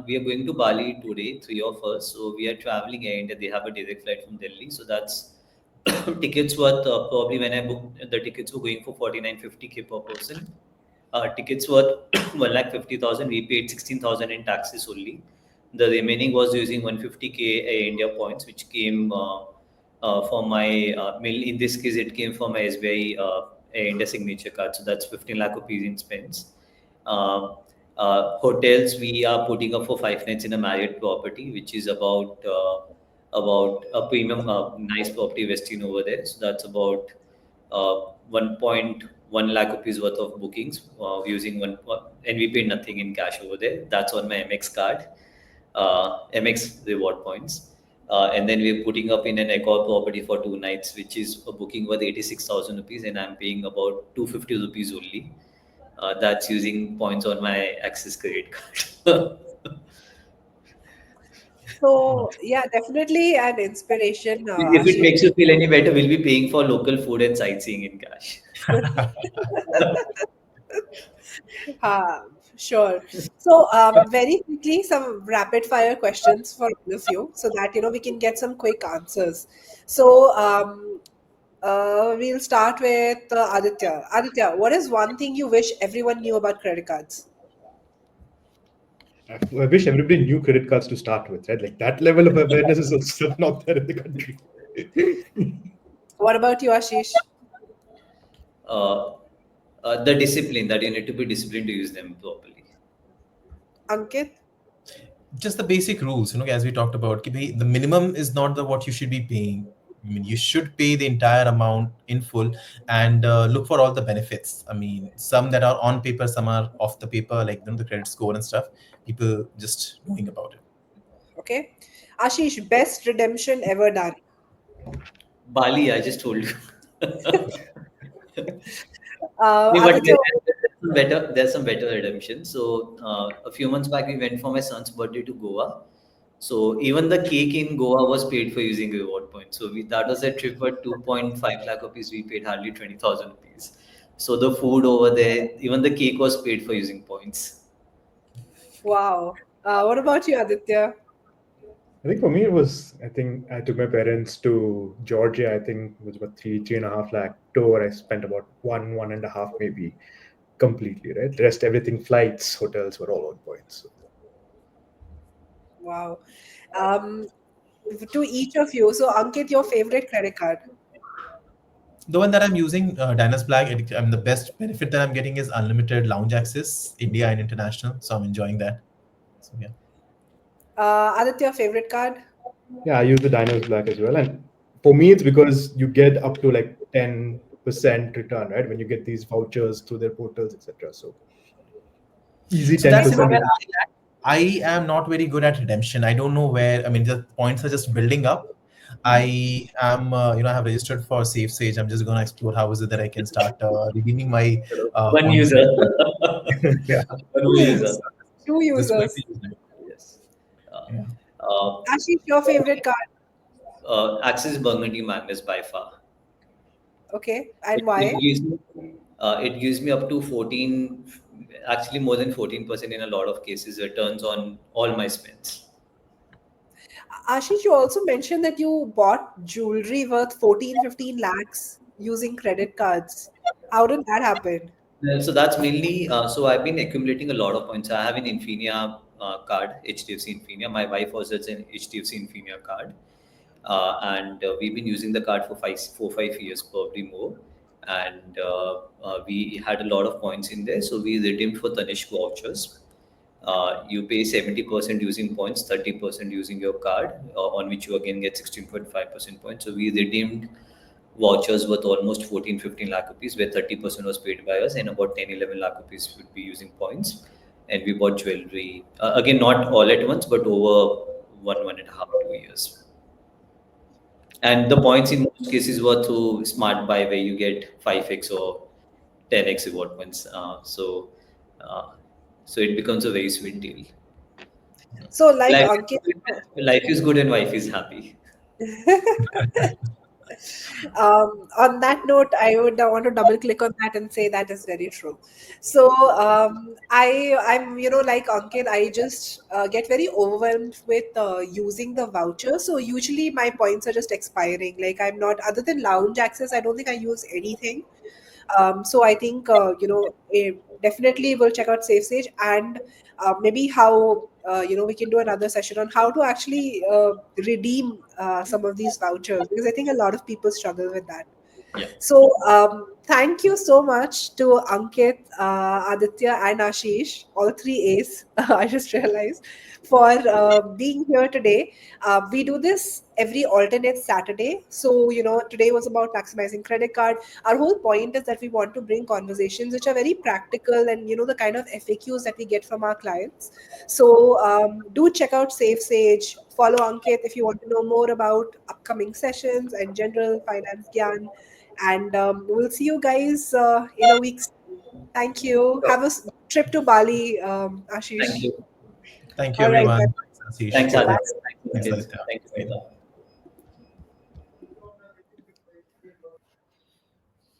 We are going to Bali today, three of us. So we are traveling, and they have a direct flight from Delhi. So that's tickets worth probably when I booked the tickets were going for 49.50K per person. Tickets worth 1,50,000. We paid 16,000 in taxes only. The remaining was using 150K India points, which came for my mail. In this case, it came from my SBI India signature card. So that's 15 lakh rupees in spends. Uh, Hotels, we are putting up for 5 nights in a Marriott property, which is about a premium nice property vesting over there. So that's about 1.1 lakh rupees worth of bookings using and we paid nothing in cash over there. That's on my MX card, MX reward points. And then we're putting up in an Accor property for 2 nights, which is a booking worth 86,000 rupees, and I'm paying about 250 rupees only. That's using points on my Axis credit card. so yeah, definitely an inspiration, If it Ashish. makes you feel any better, we'll be paying for local food and sightseeing in cash. Sure. So, very quickly, some rapid fire questions for all of you, so that we can get some quick answers. So, we'll start with Aditya. Aditya, what is one thing you wish everyone knew about credit cards? I wish everybody knew credit cards to start with, right? Like that level of awareness is also not there in the country. What about you, Ashish? Uh, the discipline that you need to be disciplined to use them properly. Ankit? Just the basic rules, as we talked about, the minimum is not the what you should be paying. I mean, you should pay the entire amount in full, and look for all the benefits. I mean, some that are on paper, some are off the paper, like the credit score and stuff. People just knowing about it. Okay. Ashish, best redemption ever done. Bali, I just told you. No, but Aditya, there's some better redemption. So a few months back, we went for my son's birthday to Goa. So even the cake in Goa was paid for using reward points. So that was a trip for 2.5 lakh rupees. We paid hardly 20,000 rupees. So the food over there, even the cake was paid for using points. wow. What about you, Aditya? I think for me it was. I think I took my parents to Georgia. I think it was about 3.5 lakh tour. I spent about 1.5 maybe completely. Right, the rest everything, flights, hotels were all on points. So, Wow. Um, to each of you. So, Ankit, your favorite credit card? The one that I'm using, Dynas Black, the best benefit that I'm getting is unlimited lounge access, India and international. So I'm enjoying that. So yeah. Aditya, favorite card? yeah, I use the Dinos Black as well, and for me it's because you get up to like 10% return, right? When you get these vouchers through their portals, etc. So easy So ten that's percent. where I am not very good at redemption. I don't know where. I mean, the points are just building up. I am, I have registered for Savesage. I'm just going to explore how is it that I can start redeeming my One points user. there. Yeah. One Two user. users. Two Just going users. to use that. Yes. Uh, Yeah. uh, Ashish, your favorite card? Axis Burgundy Magnus by far. Okay. It, And it why? gives me it gives me up to 14, actually more than 14% in a lot of cases returns on all my spends. Ashish, you also mentioned that you bought jewelry worth 14, 15 lakhs using credit cards. How did that happen? So that's mainly so I've been accumulating a lot of points. I have an Infinia card, HDFC Infinia. My wife also has an HDFC Infinia card, and we've been using the card for 5 years, probably more. And we had a lot of points in there, so we redeemed for Tanishq vouchers. You pay 70% using points, 30% using your card, on which you again get 16.5% points. So we redeemed vouchers worth almost 14, 15 lakh rupees, where 30% was paid by us, and about 10, 11 lakh rupees would be using points. And we bought jewelry, again, not all at once, but over 1.5, 2 years. And the points in most cases were through smart buy where you get 5x or 10x reward points. Uh, so it becomes a very sweet deal. So, like Life Ankit, life is good and wife is happy. on that note, I would want to double click on that and say that is very true. So I'm like Ankit, I just get very overwhelmed with using the voucher. So usually my points are just expiring. Like I'm not, other than lounge access, I don't think I use anything. So I think definitely we'll check out SafeSage, and maybe how we can do another session on how to actually redeem some of these vouchers, because I think a lot of people struggle with that. Yeah. So, thank you so much to Ankit, Aditya, and Ashish, all three A's, I just realized, for being here today. We do this every alternate Saturday. So, today was about maximizing credit card. Our whole point is that we want to bring conversations which are very practical and, the kind of FAQs that we get from our clients. So, do check out SafeSage. Follow Ankit if you want to know more about upcoming sessions and general finance gyan. And we'll see you guys in a week's time. Thank you. Sure. Have a trip to Bali, Thank Ashish. you. Thank you, All right, everyone. then. Thanks, Ashish. Thanks, Okay, Aditya. bye. Thanks, Thanks, Ankit. Aditya. Thank you, Sweta.